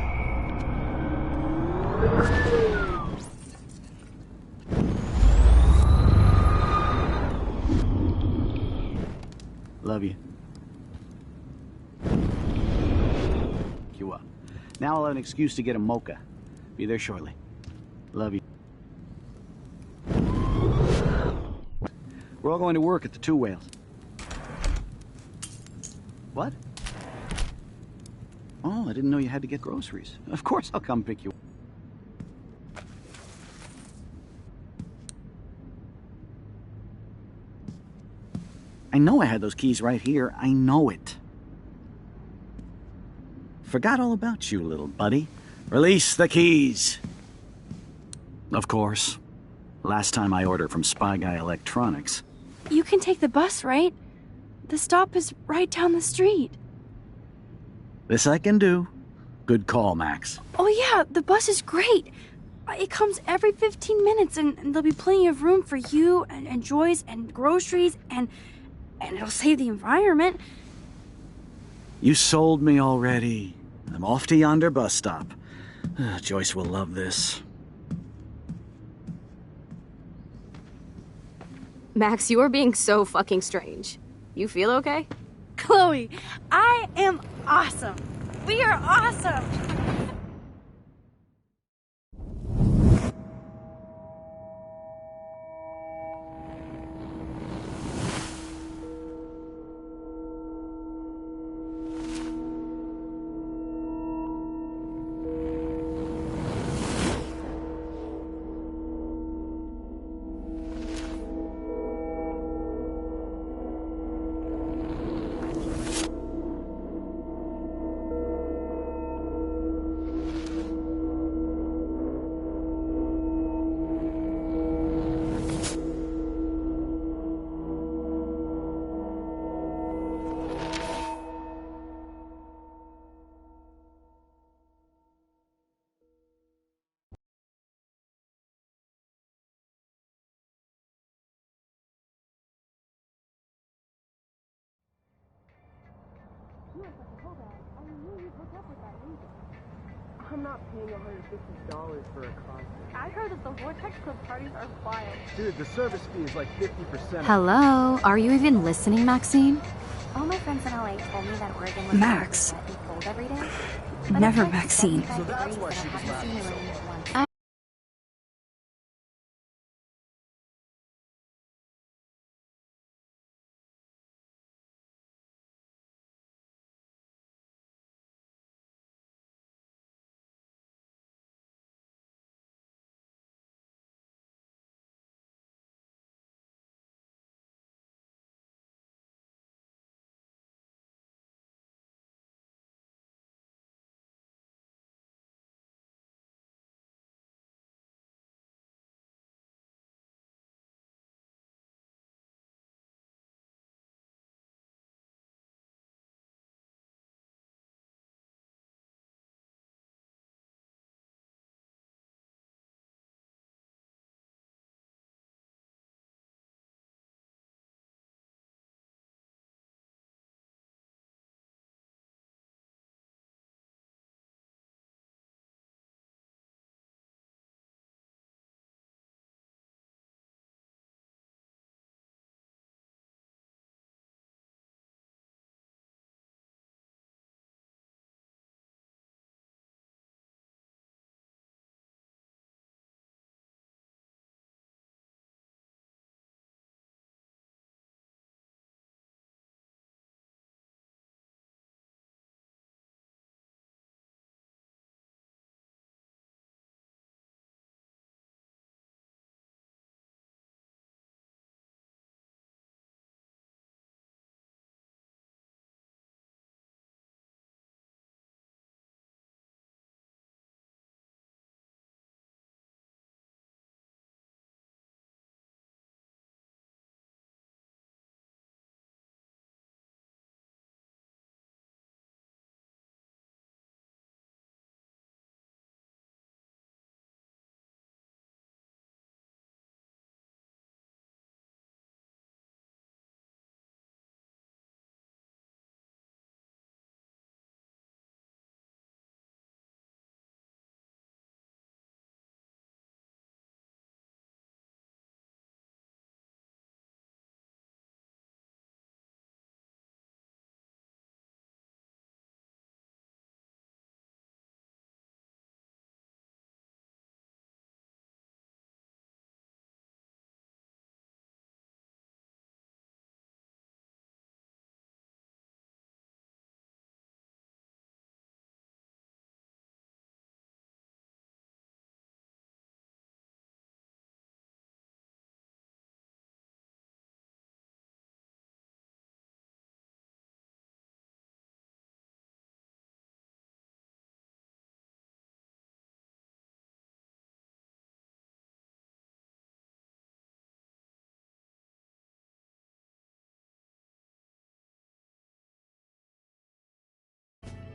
Love you. You up. Now I'll have an excuse to get a mocha. Be there shortly. Love you. We're all going to work at the Two Whales. What? Oh, I didn't know you had to get groceries. Of course I'll come pick you up. I know I had those keys right here. I know it. Forgot all about you, little buddy. Release the keys. Of course. Last time I ordered from Spy Guy Electronics. You can take the bus, right? The stop is right down the street. This I can do. Good call, Max. Oh yeah, the bus is great. It comes every 15 minutes and there'll be plenty of room for you and Joyce and groceries and it'll save the environment. You sold me already. I'm off to yonder bus stop. Joyce will love this. Max, you are being so fucking strange. You feel okay? Chloe, I am awesome. We are awesome. I'm not paying $150 for a concert. I heard that the Vortex Club parties are wild. Dude, the service fee is like 50%. Hello? Are you even listening, Maxine? All my friends in LA told me that Oregon was Max. wet and cold every day. Never Maxine. So that's why she was laughing so much.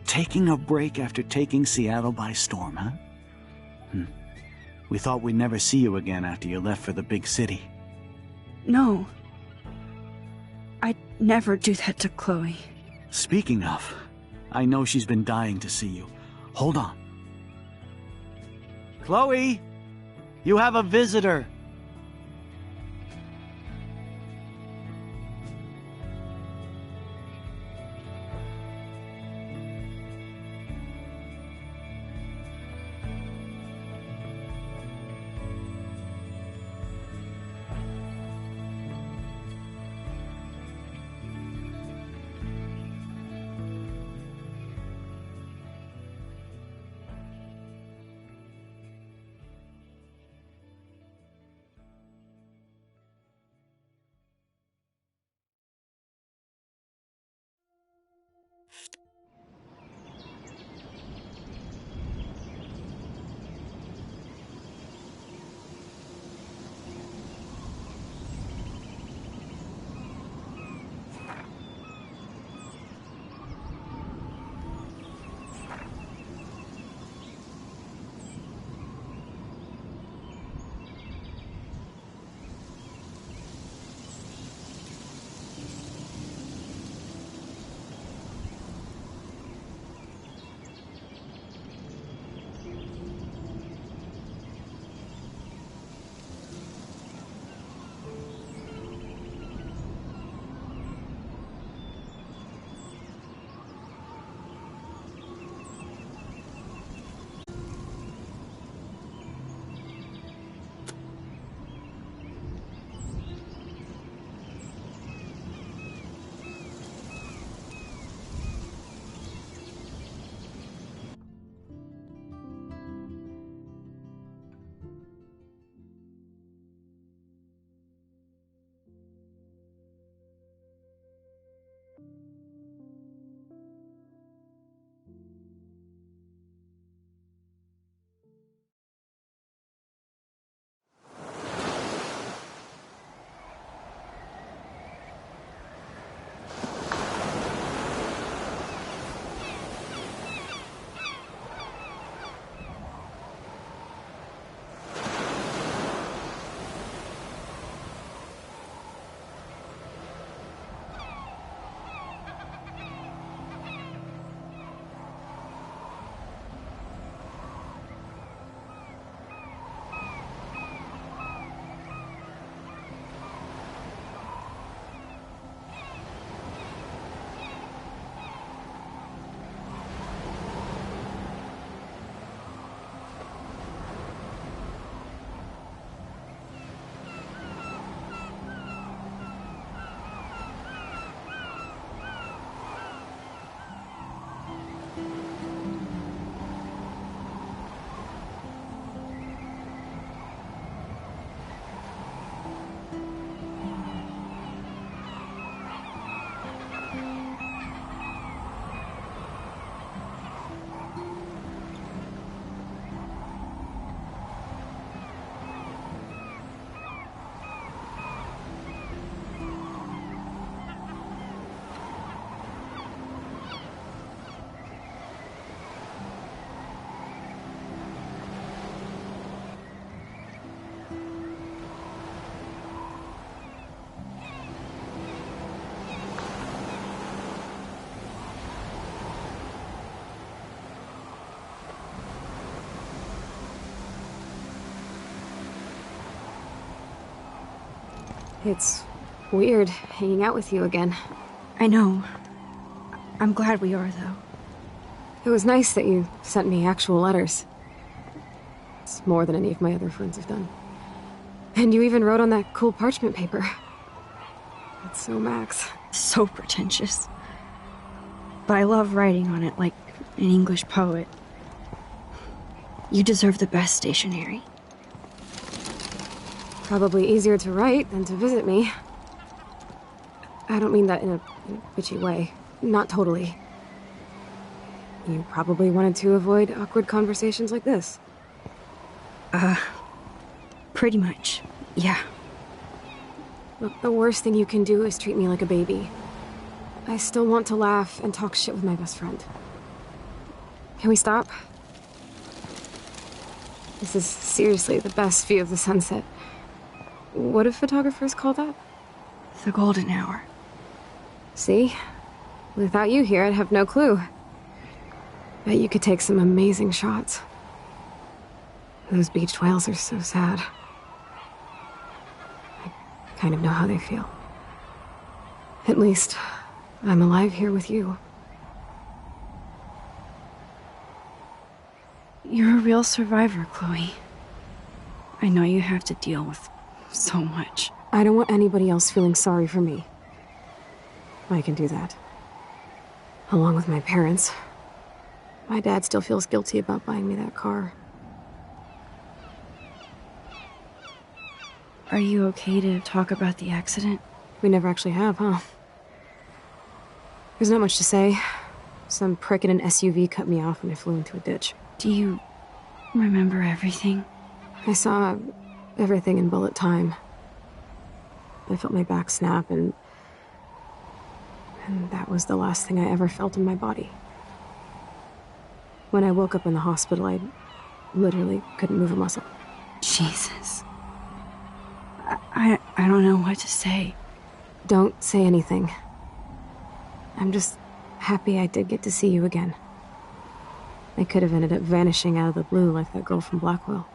Taking a break after taking Seattle by storm, huh? We thought we'd never see you again after you left for the big city. No. I'd never do that to Chloe. Speaking of, I know she's been dying to see you. Hold on. Chloe! You have a visitor! It's weird hanging out with you again. I know. I'm glad we are, though. It was nice that you sent me actual letters. It's more than any of my other friends have done. And you even wrote on that cool parchment paper. That's so Max. So pretentious. But I love writing on it like an English poet. You deserve the best stationery. Probably easier to write than to visit me. I don't mean that in a bitchy way. Not totally. You probably wanted to avoid awkward conversations like this. Pretty much, yeah. Look, the worst thing you can do is treat me like a baby. I still want to laugh and talk shit with my best friend. Can we stop? This is seriously the best view of the sunset. What do photographers call that? The golden hour. See? Without you here, I'd have no clue. Bet you could take some amazing shots. Those beached whales are so sad. I kind of know how they feel. At least, I'm alive here with you. You're a real survivor, Chloe. I know you have to deal with so much. I don't want anybody else feeling sorry for me. I can do that. Along with my parents. My dad still feels guilty about buying me that car. Are you okay to talk about the accident? We never actually have, huh? There's not much to say. Some prick in an SUV cut me off when I flew into a ditch. Do you remember everything? I saw everything in bullet time. I felt my back snap, and that was the last thing I ever felt in my body. When I woke up in the hospital, I literally couldn't move a muscle. Jesus. I don't know what to say. Don't say anything. I'm just happy I did get to see you again. I could have ended up vanishing out of the blue like that girl from Blackwell.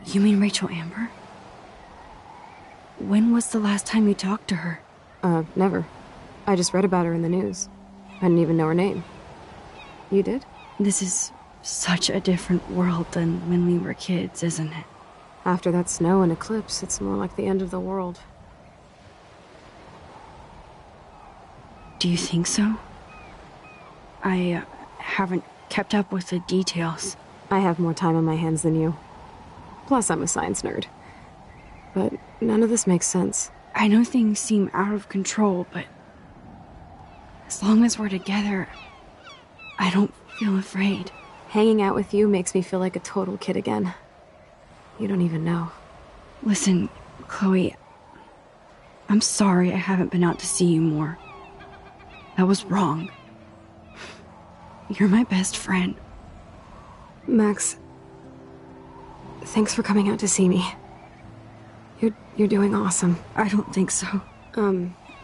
You mean Rachel Amber? When was the last time you talked to her? Never. I just read about her in the news. I didn't even know her name. You did? This is such a different world than when we were kids, isn't it? After that snow and eclipse, it's more like the end of the world. Do you think so? I haven't kept up with the details. I have more time on my hands than you. Plus, I'm a science nerd. But none of this makes sense. I know things seem out of control, but as long as we're together, I don't feel afraid. Hanging out with you makes me feel like a total kid again. You don't even know. Listen, Chloe, I'm sorry I haven't been out to see you more. That was wrong. You're my best friend. Max, thanks for coming out to see me. You're doing awesome. I don't think so.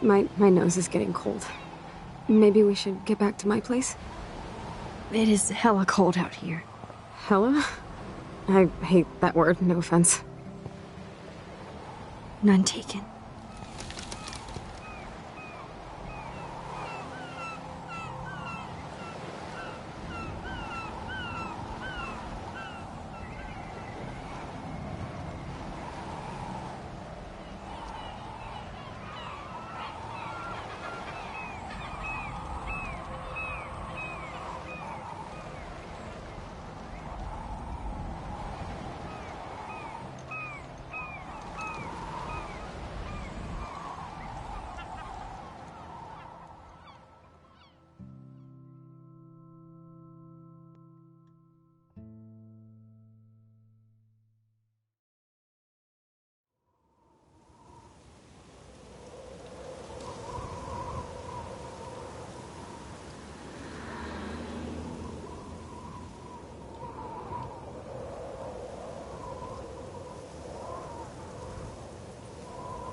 My nose is getting cold. Maybe we should get back to my place? It is hella cold out here. Hella? I hate that word, no offense. None taken.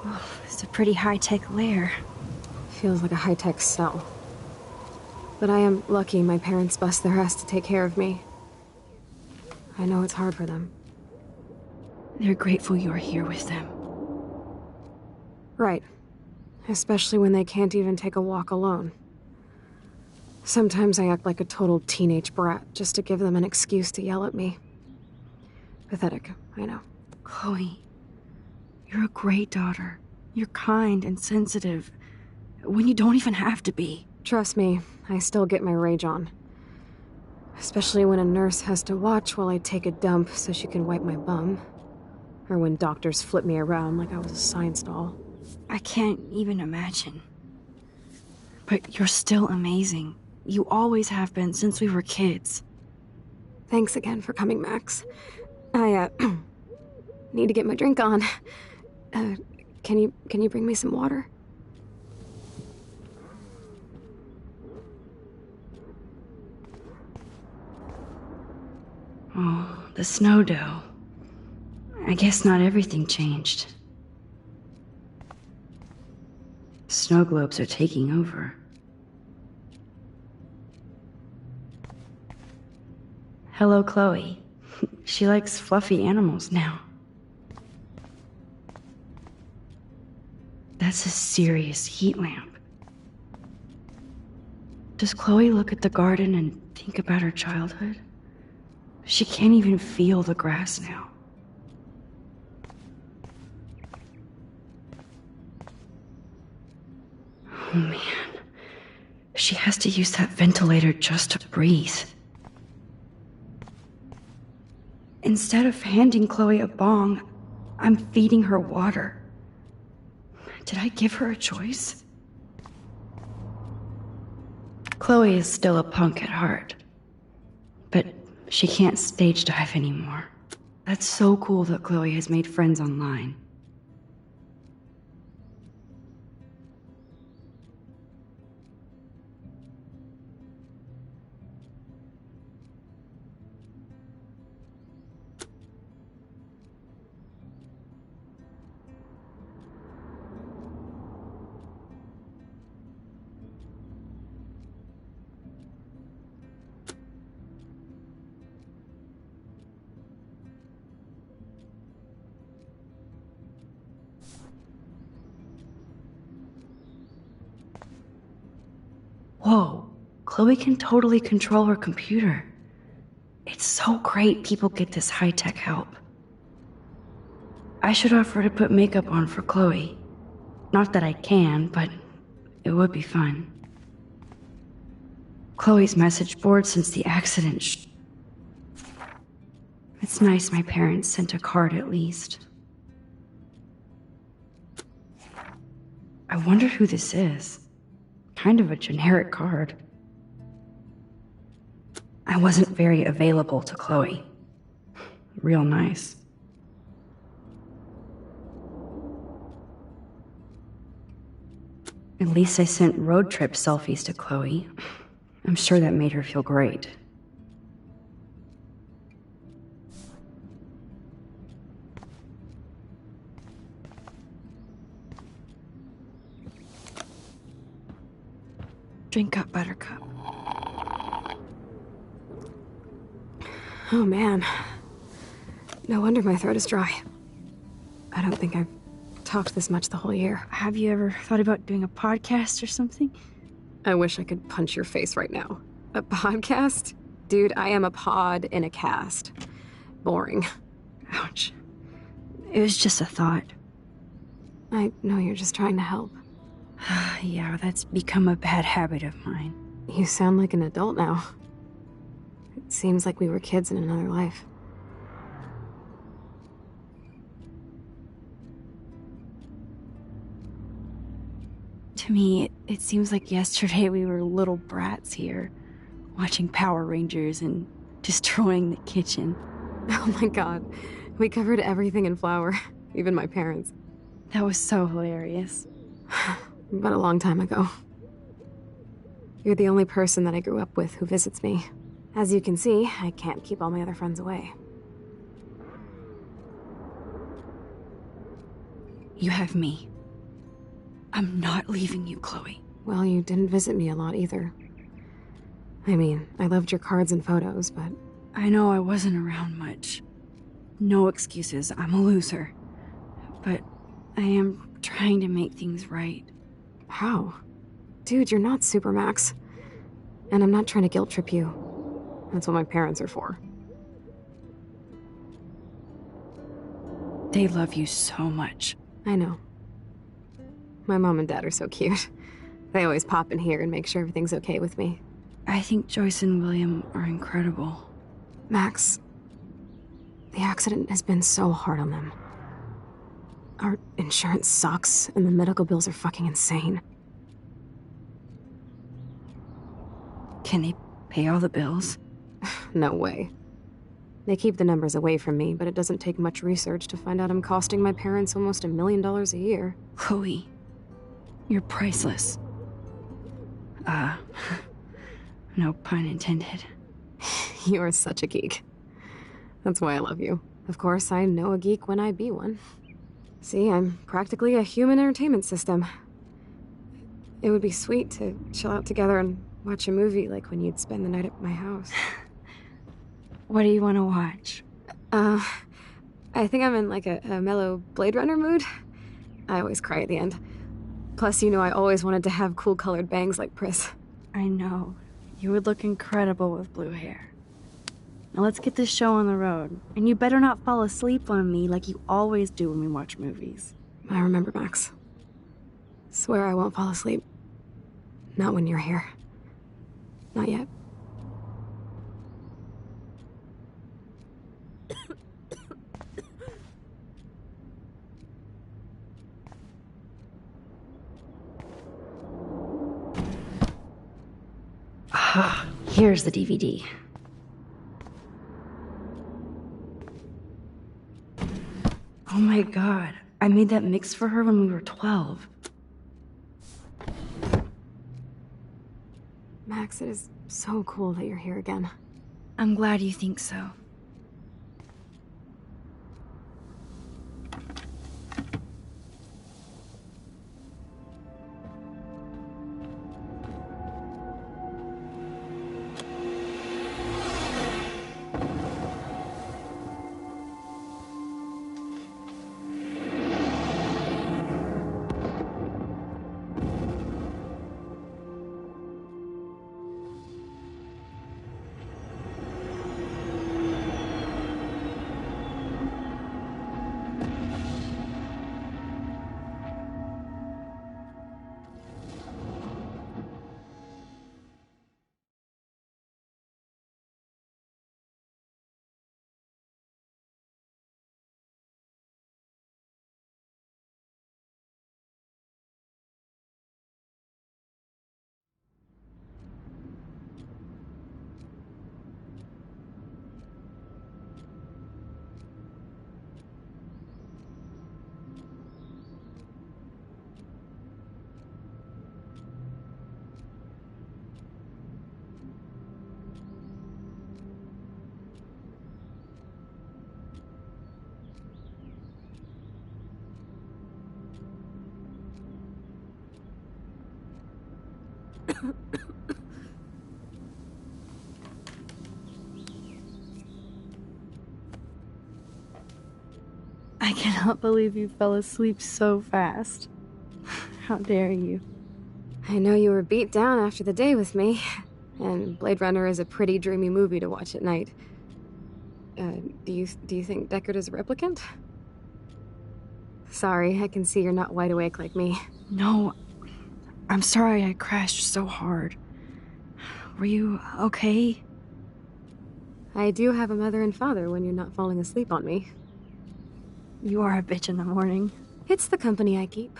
Oh, it's a pretty high-tech lair. Feels like a high-tech cell. But I am lucky my parents bust their ass to take care of me. I know it's hard for them. They're grateful you're here with them. Right. Especially when they can't even take a walk alone. Sometimes I act like a total teenage brat just to give them an excuse to yell at me. Pathetic, I know. Chloe, you're a great daughter. You're kind and sensitive when you don't even have to be. Trust me, I still get my rage on. Especially when a nurse has to watch while I take a dump so she can wipe my bum. Or when doctors flip me around like I was a science doll. I can't even imagine. But you're still amazing. You always have been since we were kids. Thanks again for coming, Max. I, need to get my drink on. Can you bring me some water? Oh, the snow dough. I guess not everything changed. Snow globes are taking over. Hello, Chloe. She likes fluffy animals now. That's a serious heat lamp. Does Chloe look at the garden and think about her childhood? She can't even feel the grass now. Oh man. She has to use that ventilator just to breathe. Instead of handing Chloe a bong, I'm feeding her water. Did I give her a choice? Chloe is still a punk at heart. But she can't stage dive anymore. That's so cool that Chloe has made friends online. Whoa, Chloe can totally control her computer. It's so great people get this high-tech help. I should offer to put makeup on for Chloe. Not that I can, but it would be fun. Chloe's message board since the accident. It's nice my parents sent a card at least. I wonder who this is. Kind of a generic card. I wasn't very available to Chloe. Real nice. At least I sent road trip selfies to Chloe. I'm sure that made her feel great. Drink up, Buttercup. Oh man. No wonder my throat is dry. I don't think I've talked this much the whole year. Have you ever thought about doing a podcast or something? I wish I could punch your face right now. A podcast? Dude, I am a pod in a cast. Boring. Ouch. It was just a thought. I know you're just trying to help. Yeah, that's become a bad habit of mine. You sound like an adult now. It seems like we were kids in another life. To me, it seems like yesterday we were little brats here, watching Power Rangers and destroying the kitchen. Oh my god. We covered everything in flour, even my parents. That was so hilarious. But a long time ago. You're the only person that I grew up with who visits me. As you can see, I can't keep all my other friends away. You have me. I'm not leaving you, Chloe. Well, you didn't visit me a lot either. I mean, I loved your cards and photos, but... I know I wasn't around much. No excuses. I'm a loser. But I am trying to make things right. How? Dude, you're not Supermax. And I'm not trying to guilt trip you. That's what my parents are for. They love you so much. I know. My mom and dad are so cute. They always pop in here and make sure everything's okay with me. I think Joyce and William are incredible. Max, the accident has been so hard on them. Our insurance sucks, and the medical bills are fucking insane. Can they pay all the bills? No way. They keep the numbers away from me, but it doesn't take much research to find out I'm costing my parents almost $1 million a year. Chloe, you're priceless. No pun intended. You are such a geek. That's why I love you. Of course, I know a geek when I be one. See, I'm practically a human entertainment system. It would be sweet to chill out together and watch a movie like when you'd spend the night at my house. What do you want to watch? I think I'm in like a mellow Blade Runner mood. I always cry at the end. Plus, you know I always wanted to have cool colored bangs like Pris. I know. You would look incredible with blue hair. Now let's get this show on the road. And you better not fall asleep on me like you always do when we watch movies. I remember, Max. Swear I won't fall asleep. Not when you're here. Not yet. Ah, here's the DVD. Oh my god, I made that mix for her when we were 12. Max, it is so cool that you're here again. I'm glad you think so. I cannot believe you fell asleep so fast. How dare you? I know you were beat down after the day with me, and Blade Runner is a pretty dreamy movie to watch at night. Do you think Deckard is a replicant? Sorry, I can see you're not wide awake like me. No, I'm sorry I crashed so hard. Were you okay? I do have a mother and father when you're not falling asleep on me. You are a bitch in the morning. It's the company I keep.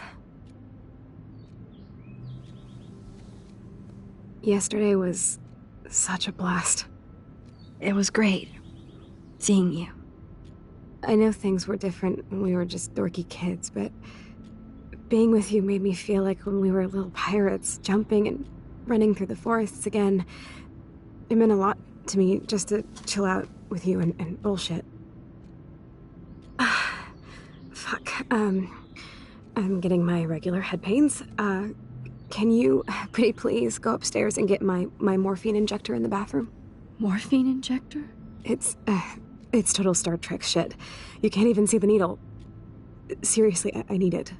Yesterday was such a blast. It was great seeing you. I know things were different when we were just dorky kids, but being with you made me feel like when we were little pirates, jumping and running through the forests again. It meant a lot to me just to chill out with you and bullshit. Fuck. I'm getting my regular head pains. Can you, pretty please, go upstairs and get my morphine injector in the bathroom? Morphine injector? It's It's total Star Trek shit. You can't even see the needle. Seriously, I need it.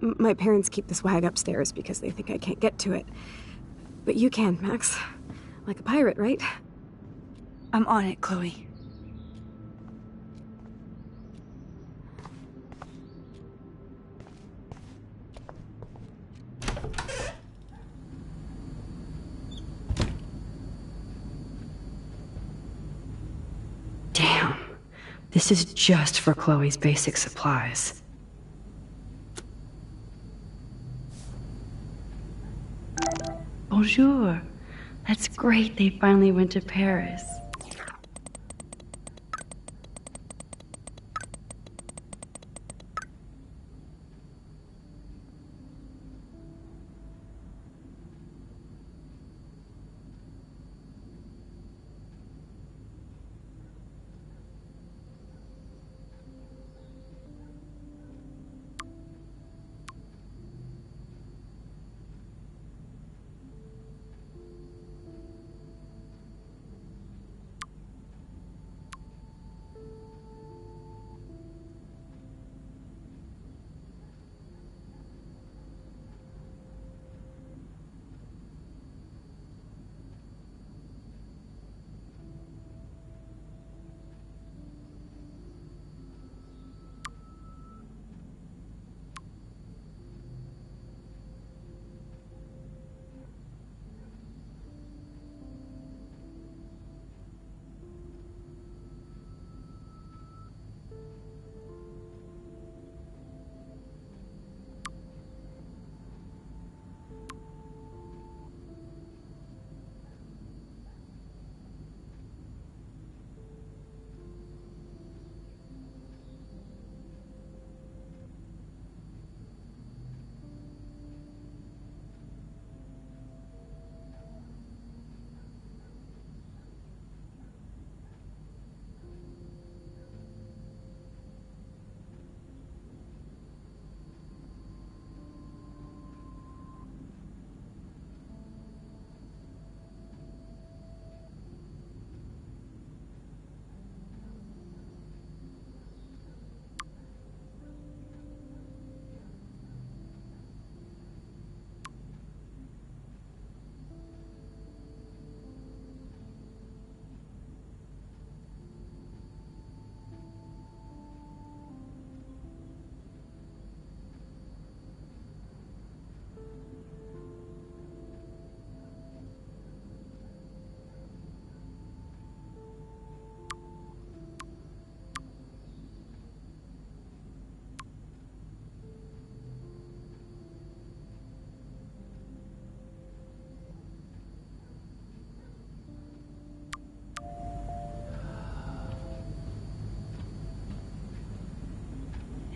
My parents keep the swag upstairs because they think I can't get to it. But you can, Max. Like a pirate, right? I'm on it, Chloe. Damn. This is just for Chloe's basic supplies. Bonjour. That's great they finally went to Paris.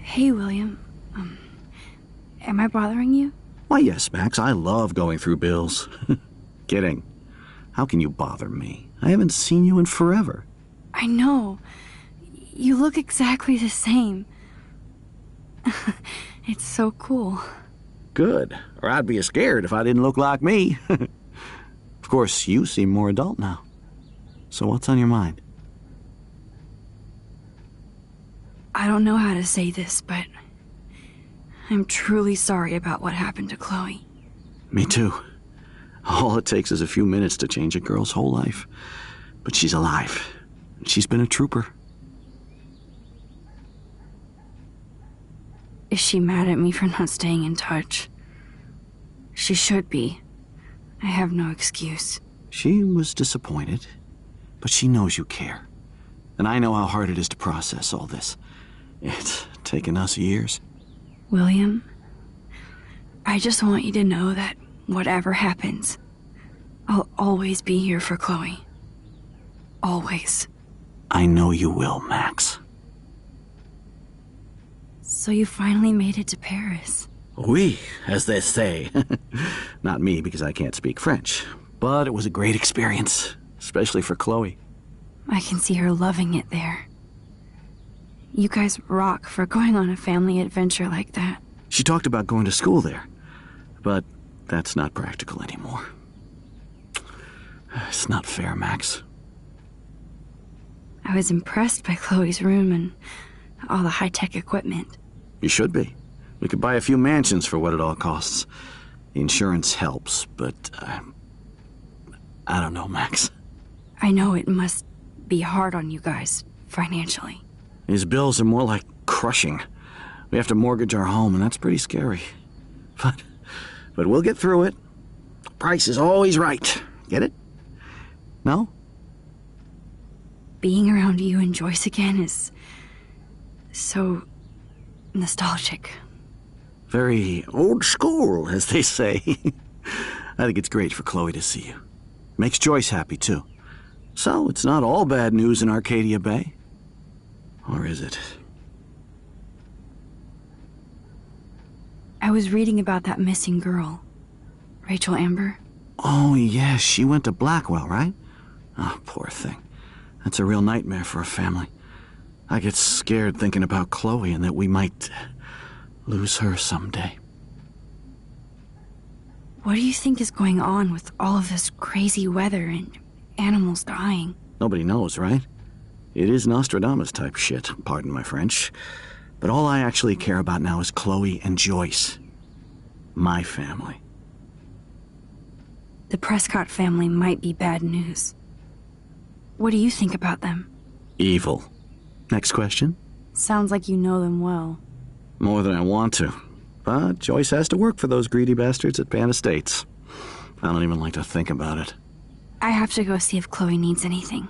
Hey, William. Am I bothering you? Why, yes, Max. I love going through bills. Kidding. How can you bother me? I haven't seen you in forever. I know. You look exactly the same. It's so cool. Good. Or I'd be scared if I didn't look like me. Of course, you seem more adult now. So what's on your mind? I don't know how to say this, but I'm truly sorry about what happened to Chloe. Me too. All it takes is a few minutes to change a girl's whole life. But she's alive. She's been a trooper. Is she mad at me for not staying in touch? She should be. I have no excuse. She was disappointed, but she knows you care. And I know how hard it is to process all this. It's taken us years. William, I just want you to know that whatever happens, I'll always be here for Chloe. Always. I know you will, Max. So you finally made it to Paris. Oui, as they say. Not me, because I can't speak French. But it was a great experience, especially for Chloe. I can see her loving it there. You guys rock for going on a family adventure like that. She talked about going to school there, but that's not practical anymore. It's not fair, Max. I was impressed by Chloe's room and all the high-tech equipment. You should be. We could buy a few mansions for what it all costs. The insurance helps, but I don't know, Max. I know it must be hard on you guys, financially. These bills are more like crushing. We have to mortgage our home, and that's pretty scary. But we'll get through it. Price is always right. Get it? No? Being around you and Joyce again is so nostalgic. Very old school, as they say. I think it's great for Chloe to see you. Makes Joyce happy, too. So, it's not all bad news in Arcadia Bay. Or is it? I was reading about that missing girl, Rachel Amber. Oh, yes, she went to Blackwell, right? Oh, poor thing. That's a real nightmare for a family. I get scared thinking about Chloe and that we might lose her someday. What do you think is going on with all of this crazy weather and animals dying? Nobody knows, right? It is Nostradamus type shit, pardon my French. But all I actually care about now is Chloe and Joyce. My family. The Prescott family might be bad news. What do you think about them? Evil. Next question? Sounds like you know them well. More than I want to. But Joyce has to work for those greedy bastards at Pan Estates. I don't even like to think about it. I have to go see if Chloe needs anything.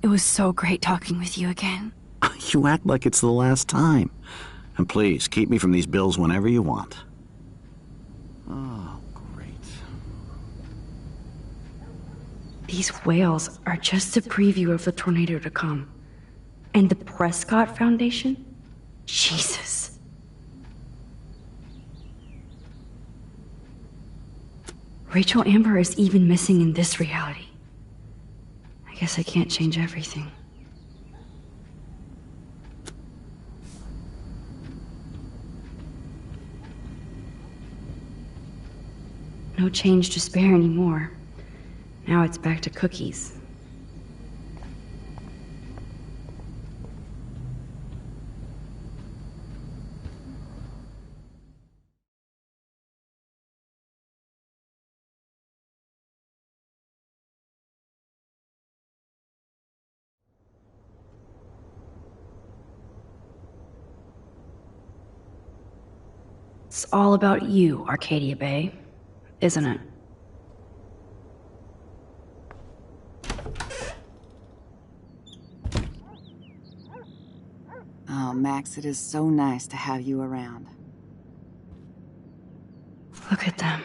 It was so great talking with you again. You act like it's the last time. And please, keep me from these bills whenever you want. Oh, great. These whales are just a preview of the tornado to come. And the Prescott Foundation? Jesus. Rachel Amber is even missing in this reality. I guess I can't change everything. No change to spare anymore. Now it's back to cookies. It's all about you, Arcadia Bay, isn't it? Oh, Max, it is so nice to have you around. Look at them.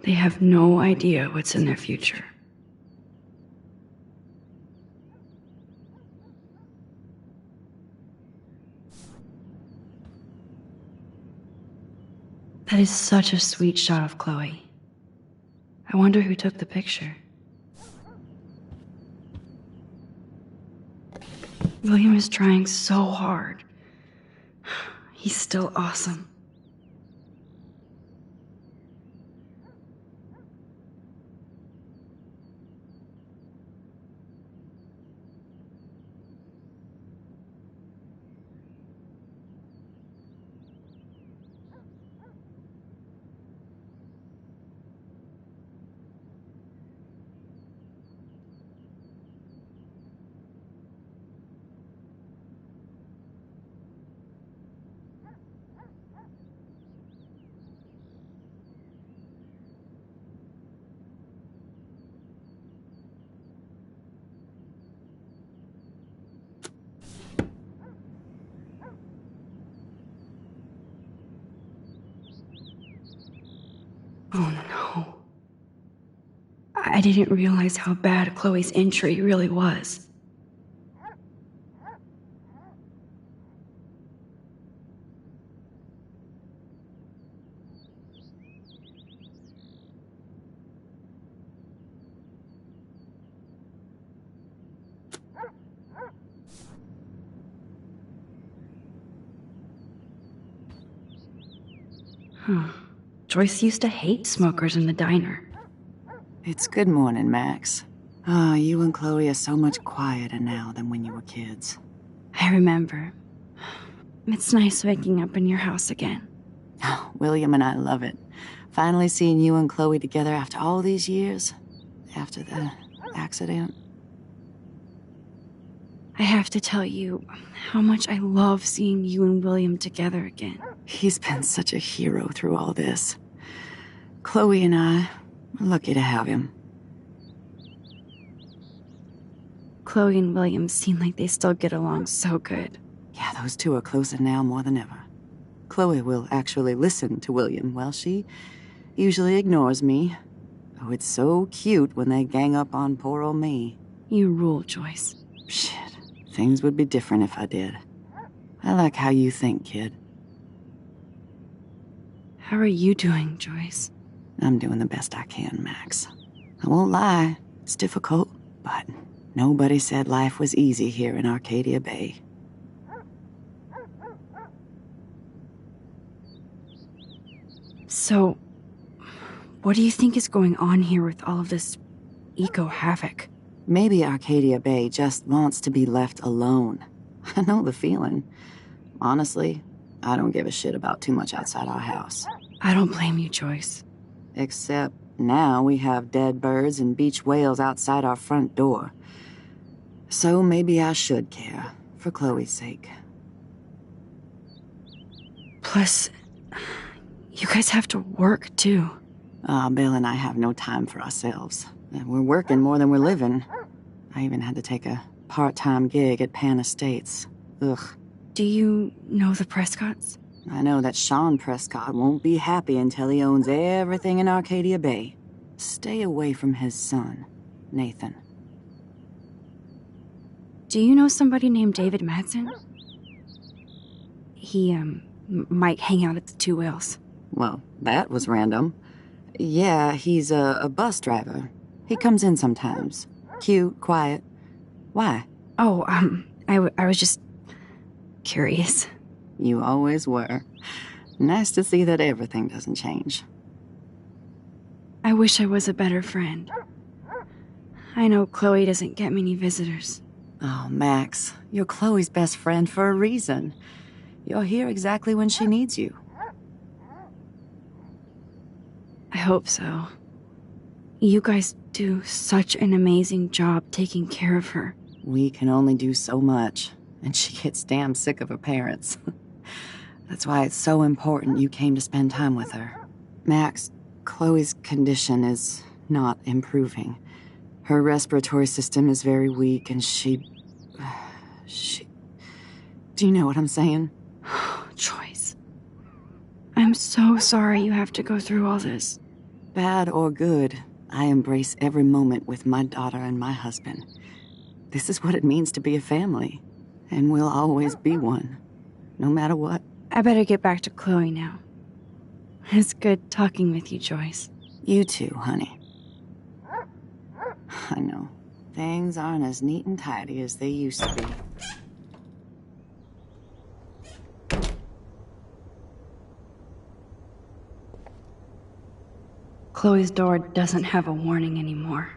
They have no idea what's in their future. That is such a sweet shot of Chloe. I wonder who took the picture. William is trying so hard. He's still awesome. Oh no. I didn't realize how bad Chloe's injury really was. Huh. Joyce used to hate smokers in the diner. It's good morning, Max. Ah, you and Chloe are so much quieter now than when you were kids. I remember. It's nice waking up in your house again. Oh, William and I love it. Finally seeing you and Chloe together after all these years. After the accident. I have to tell you how much I love seeing you and William together again. He's been such a hero through all this. Chloe and I are lucky to have him. Chloe and William seem like they still get along so good. Yeah, those two are closer now more than ever. Chloe will actually listen to William, while she usually ignores me. Oh, it's so cute when they gang up on poor old me. You rule, Joyce. Shit. Things would be different if I did. I like how you think, kid. How are you doing, Joyce? I'm doing the best I can, Max. I won't lie, it's difficult, but nobody said life was easy here in Arcadia Bay. So, what do you think is going on here with all of this eco-havoc? Maybe Arcadia Bay just wants to be left alone. I know the feeling. Honestly, I don't give a shit about too much outside our house. I don't blame you, Joyce. Except now we have dead birds and beach whales outside our front door. So maybe I should care, for Chloe's sake. Plus, you guys have to work, too. Bill and I have no time for ourselves. We're working more than we're living. I even had to take a part-time gig at Pan Estates. Ugh. Do you know the Prescotts? I know that Sean Prescott won't be happy until he owns everything in Arcadia Bay. Stay away from his son, Nathan. Do you know somebody named David Madsen? He, might hang out at the Two Whales. Well, that was random. Yeah, he's a bus driver. He comes in sometimes. Cute, quiet. Why? Oh, I was just curious. You always were. Nice to see that everything doesn't change. I wish I was a better friend. I know Chloe doesn't get many visitors. Oh, Max, you're Chloe's best friend for a reason. You're here exactly when she needs you. I hope so. You guys do such an amazing job taking care of her. We can only do so much, and she gets damn sick of her parents. That's why it's so important you came to spend time with her. Max, Chloe's condition is not improving. Her respiratory system is very weak, and she... Do you know what I'm saying? Joyce. I'm so sorry you have to go through all this. Bad or good, I embrace every moment with my daughter and my husband. This is what it means to be a family, and we'll always be one, no matter what. I better get back to Chloe now. It's good talking with you, Joyce. You too, honey. I know. Things aren't as neat and tidy as they used to be. Chloe's door doesn't have a warning anymore.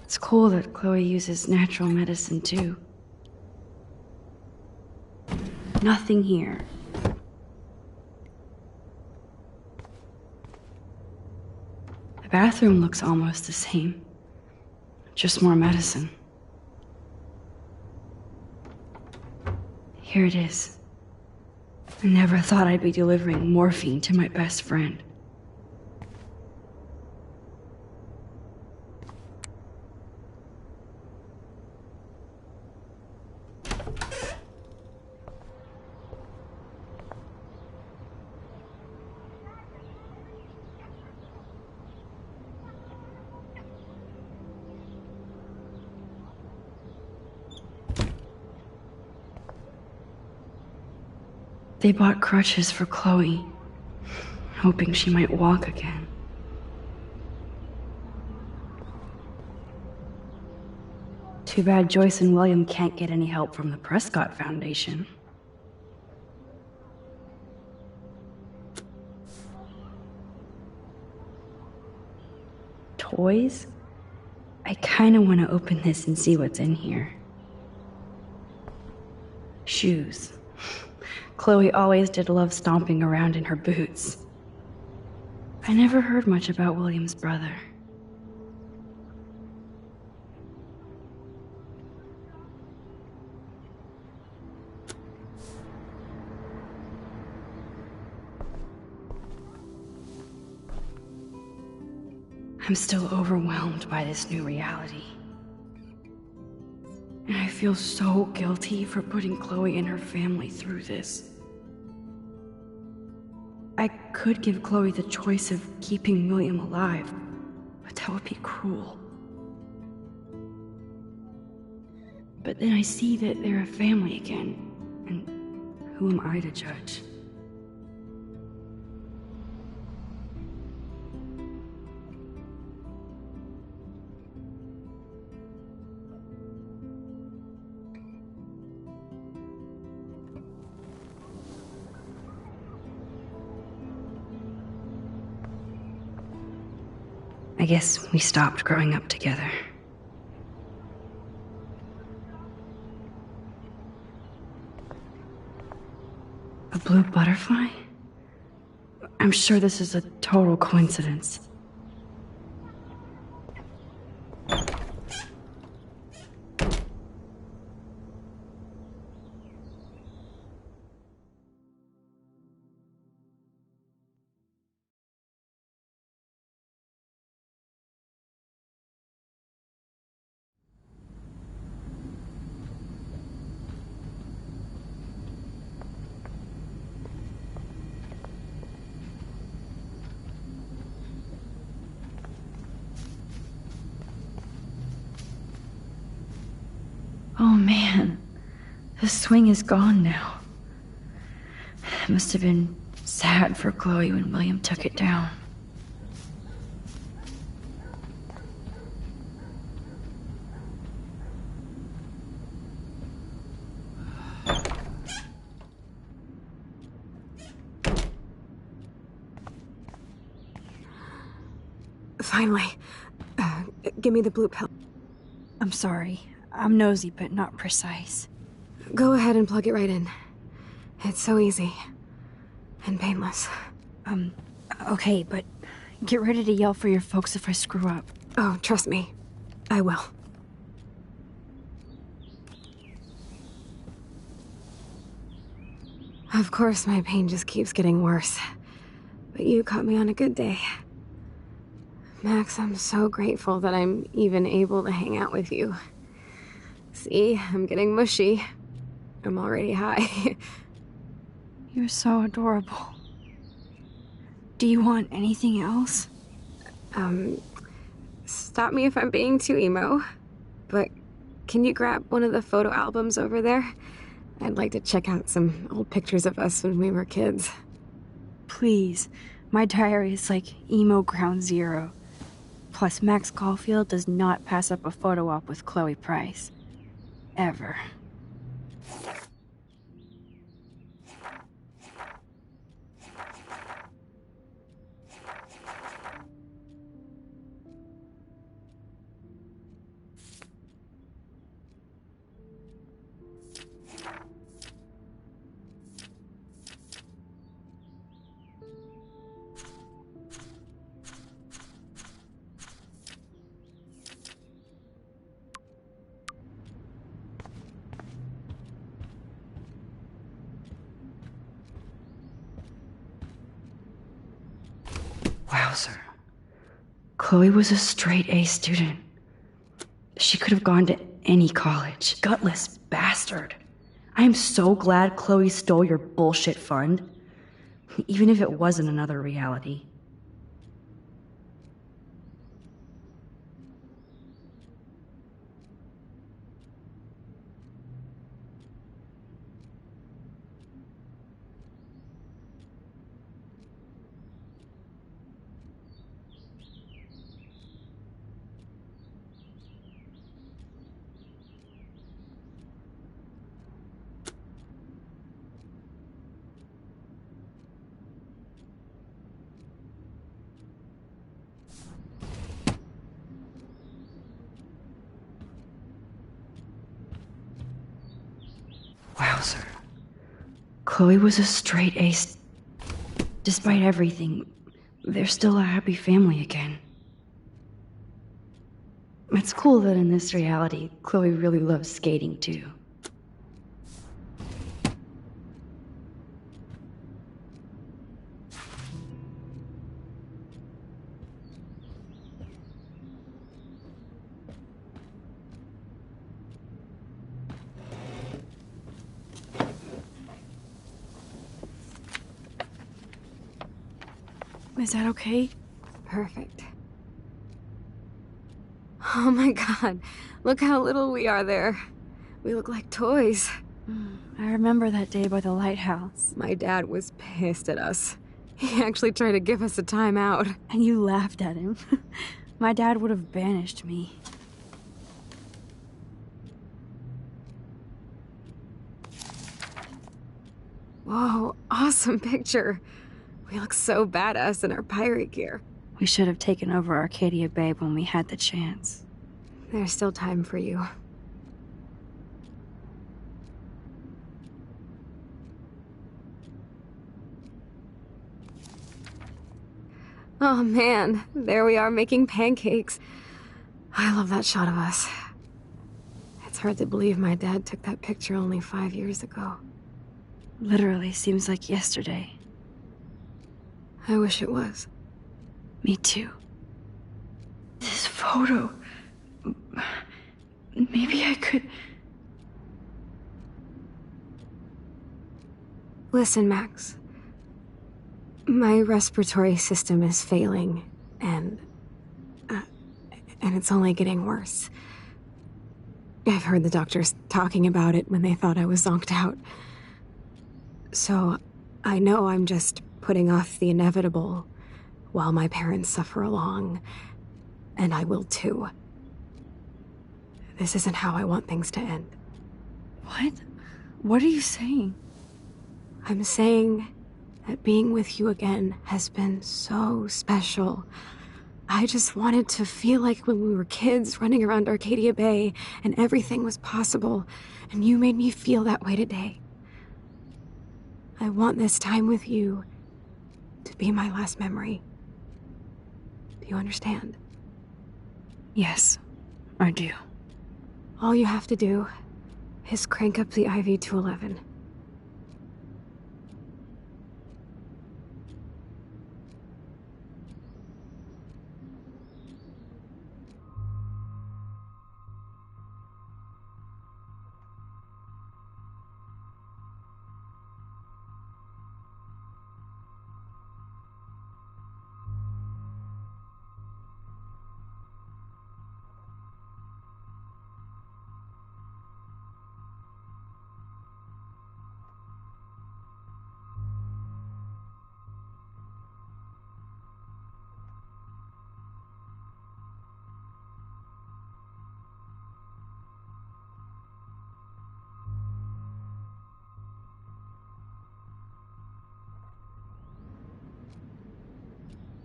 It's cool that Chloe uses natural medicine too. Nothing here. The bathroom looks almost the same. Just more medicine. Here it is. I never thought I'd be delivering morphine to my best friend. They bought crutches for Chloe, hoping she might walk again. Too bad Joyce and William can't get any help from the Prescott Foundation. Toys? I kinda wanna open this and see what's in here. Shoes. Chloe always did love stomping around in her boots. I never heard much about William's brother. I'm still overwhelmed by this new reality. And I feel so guilty for putting Chloe and her family through this. I could give Chloe the choice of keeping William alive, but that would be cruel. But then I see that they're a family again, and who am I to judge? I guess we stopped growing up together. A blue butterfly? I'm sure this is a total coincidence. Oh man, the swing is gone now. It must have been sad for Chloe when William took it down. Finally. Give me the blue pill. I'm sorry. I'm nosy, but not precise. Go ahead and plug it right in. It's so easy. And painless. Okay, but get ready to yell for your folks if I screw up. Oh, trust me. I will. Of course, my pain just keeps getting worse. But you caught me on a good day. Max, I'm so grateful that I'm even able to hang out with you. See, I'm getting mushy. I'm already high. You're so adorable. Do you want anything else? Stop me if I'm being too emo, but can you grab one of the photo albums over there? I'd like to check out some old pictures of us when we were kids. Please. My diary is like emo ground zero. Plus, Max Caulfield does not pass up a photo op with Chloe Price. Ever. Wowzer. Chloe was a straight A student. She could have gone to any college. Gutless bastard. I am so glad Chloe stole your bullshit fund. Even if it wasn't another reality. closer. Chloe was a straight ace. Despite everything, they're still a happy family again. It's cool that in this reality, Chloe really loves skating too. Is that okay? Perfect. Oh my god, look how little we are there. We look like toys. I remember that day by the lighthouse. My dad was pissed at us. He actually tried to give us a timeout. And you laughed at him. My dad would have banished me. Whoa, awesome picture. We look so badass in our pirate gear. We should have taken over Arcadia Bay when we had the chance. There's still time for you. Oh man, there we are making pancakes. I love that shot of us. It's hard to believe my dad took that picture only 5 years ago. Literally seems like yesterday. I wish it was. Me too. This photo... Maybe I could... Listen, Max. My respiratory system is failing, and it's only getting worse. I've heard the doctors talking about it when they thought I was zonked out. So, I know I'm just putting off the inevitable while my parents suffer along, and I will too. This isn't how I want things to end. What? What are you saying? I'm saying that being with you again has been so special. I just wanted to feel like when we were kids running around Arcadia Bay and everything was possible, and you made me feel that way today. I want this time with you to be my last memory. Do you understand? Yes, I do. All you have to do is crank up the IV to 11.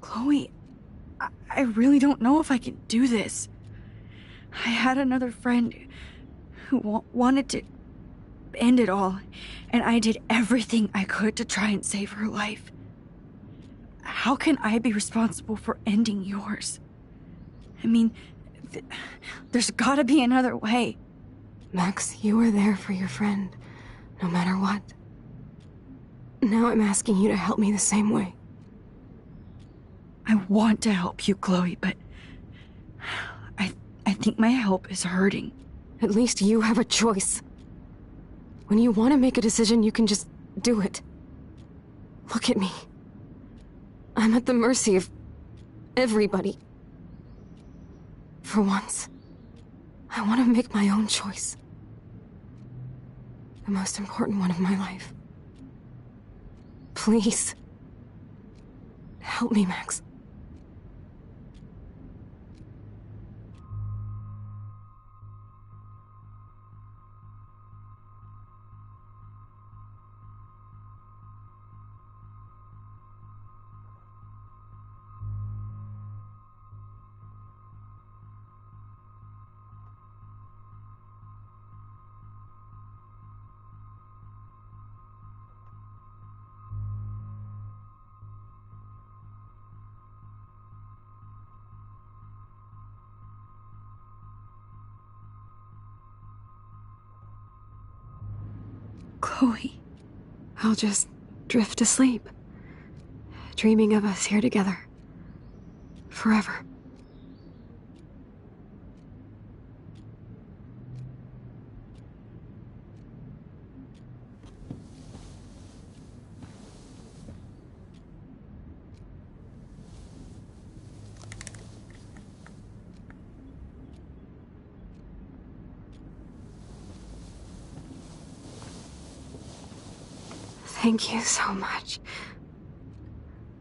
Chloe, I really don't know if I can do this. I had another friend who wanted to end it all, and I did everything I could to try and save her life. How can I be responsible for ending yours? I mean, there's gotta be another way. Max, you were there for your friend, no matter what. Now I'm asking you to help me the same way. I want to help you, Chloe, but I think my help is hurting. At least you have a choice. When you want to make a decision, you can just do it. Look at me. I'm at the mercy of everybody. For once, I want to make my own choice. The most important one of my life. Please. Help me, Max. Chloe. I'll just drift to sleep, dreaming of us here together. Forever. Thank you so much.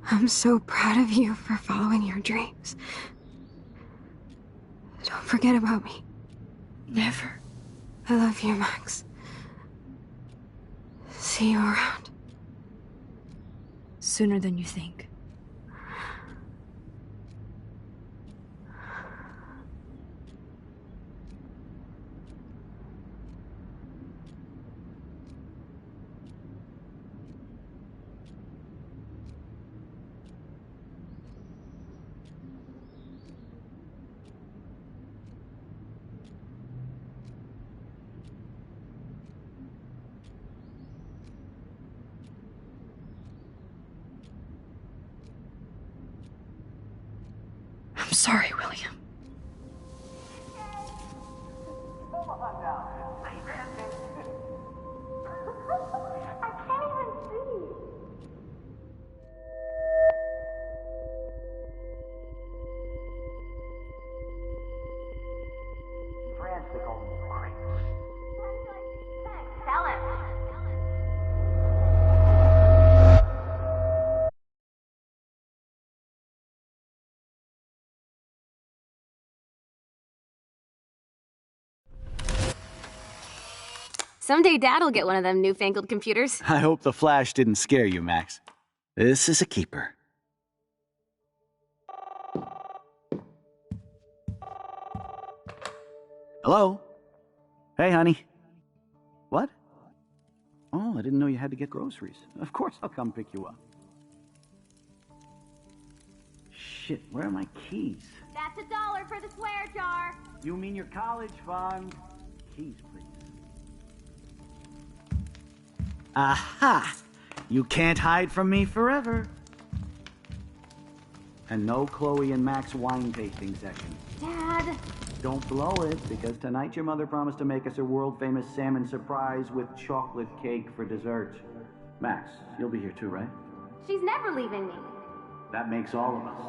I'm so proud of you for following your dreams. Don't forget about me. Never. I love you, Max. See you around. Sooner than you think. I'm sorry, William. Tell him. Someday Dad'll get one of them newfangled computers. I hope the flash didn't scare you, Max. This is a keeper. Hello? Hey, honey. What? Oh, I didn't know you had to get groceries. Of course I'll come pick you up. Shit, where are my keys? That's $1 for the swear jar. You mean your college fund? Keys, please. Aha! You can't hide from me forever. And no Chloe and Max wine tasting session. Dad. Don't blow it, because tonight your mother promised to make us a world-famous salmon surprise with chocolate cake for dessert. Max, you'll be here too, right? She's never leaving me. That makes all of us.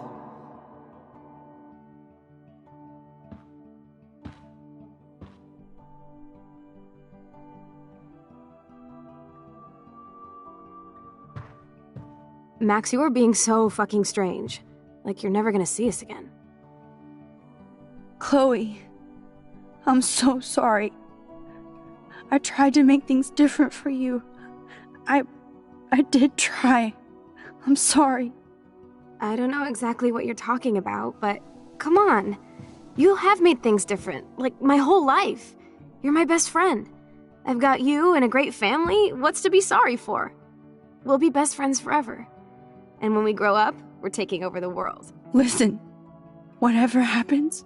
Max, you are being so fucking strange. Like you're never gonna see us again. Chloe, I'm so sorry. I tried to make things different for you. I did try. I'm sorry. I don't know exactly what you're talking about, but come on. You have made things different, like my whole life. You're my best friend. I've got you and a great family. What's to be sorry for? We'll be best friends forever. And when we grow up, we're taking over the world. Listen, whatever happens,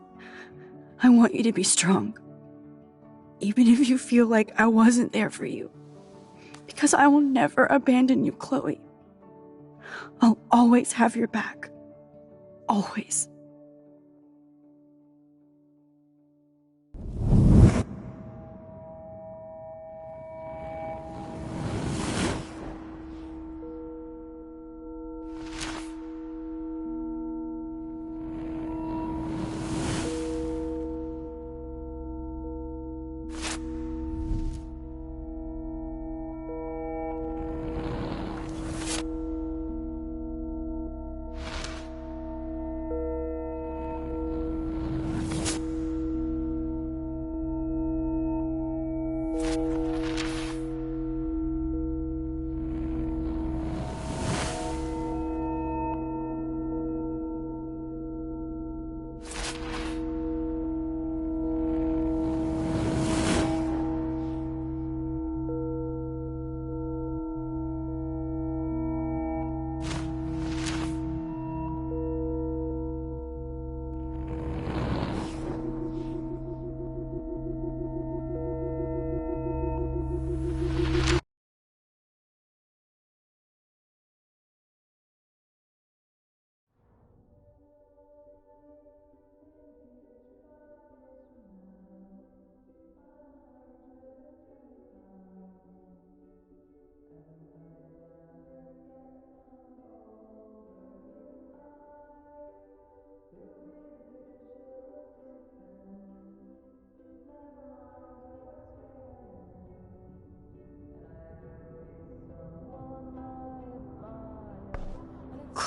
I want you to be strong. Even if you feel like I wasn't there for you. Because I will never abandon you, Chloe. I'll always have your back. Always.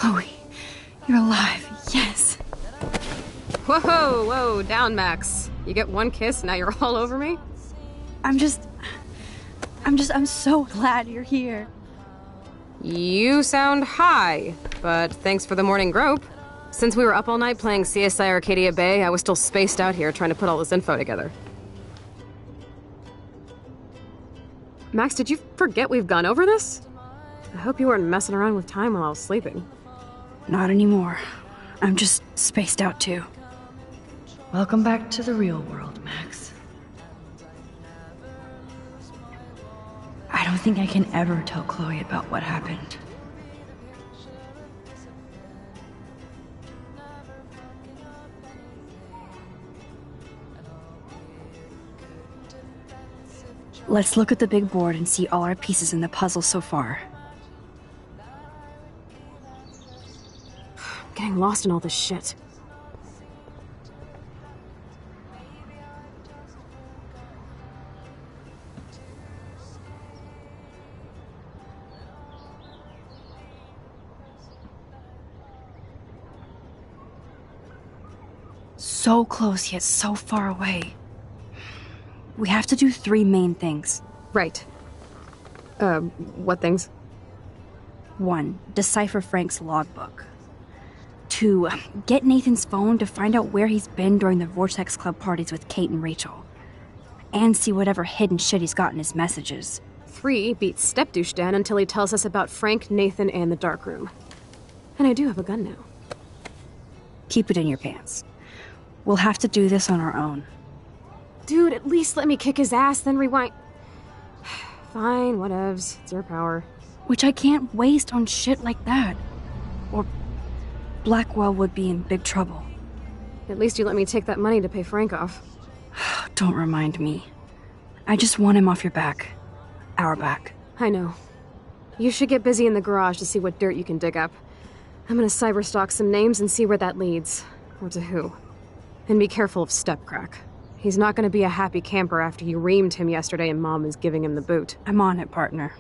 Chloe, you're alive. Yes. Whoa, whoa, down, Max. You get one kiss, now you're all over me? I'm so glad you're here. You sound high, but thanks for the morning grope. Since we were up all night playing CSI Arcadia Bay, I was still spaced out here trying to put all this info together. Max, did you forget we've gone over this? I hope you weren't messing around with time while I was sleeping. Not anymore. I'm just spaced out too. Welcome back to the real world, Max. I don't think I can ever tell Chloe about what happened. Let's look at the big board and see all our pieces in the puzzle so far. I'm getting lost in all this shit. So close, yet so far away. We have to do 3 main things. Right. What things? 1. Decipher Frank's logbook. 2. Get Nathan's phone to find out where he's been during the Vortex Club parties with Kate and Rachel. And see whatever hidden shit he's got in his messages. 3. Beat Step-Douche Dan until he tells us about Frank, Nathan, and the dark room. And I do have a gun now. Keep it in your pants. We'll have to do this on our own. Dude, at least let me kick his ass, then rewind. Fine, whatevs. It's your power. Which I can't waste on shit like that. Or Blackwell would be in big trouble. At least you let me take that money to pay Frank off. Don't remind me. I just want him off your back. Our back. I know. You should get busy in the garage to see what dirt you can dig up. I'm gonna cyberstalk some names and see where that leads. Or to who. And be careful of Stepcrack. He's not gonna be a happy camper after you reamed him yesterday and Mom is giving him the boot. I'm on it, partner.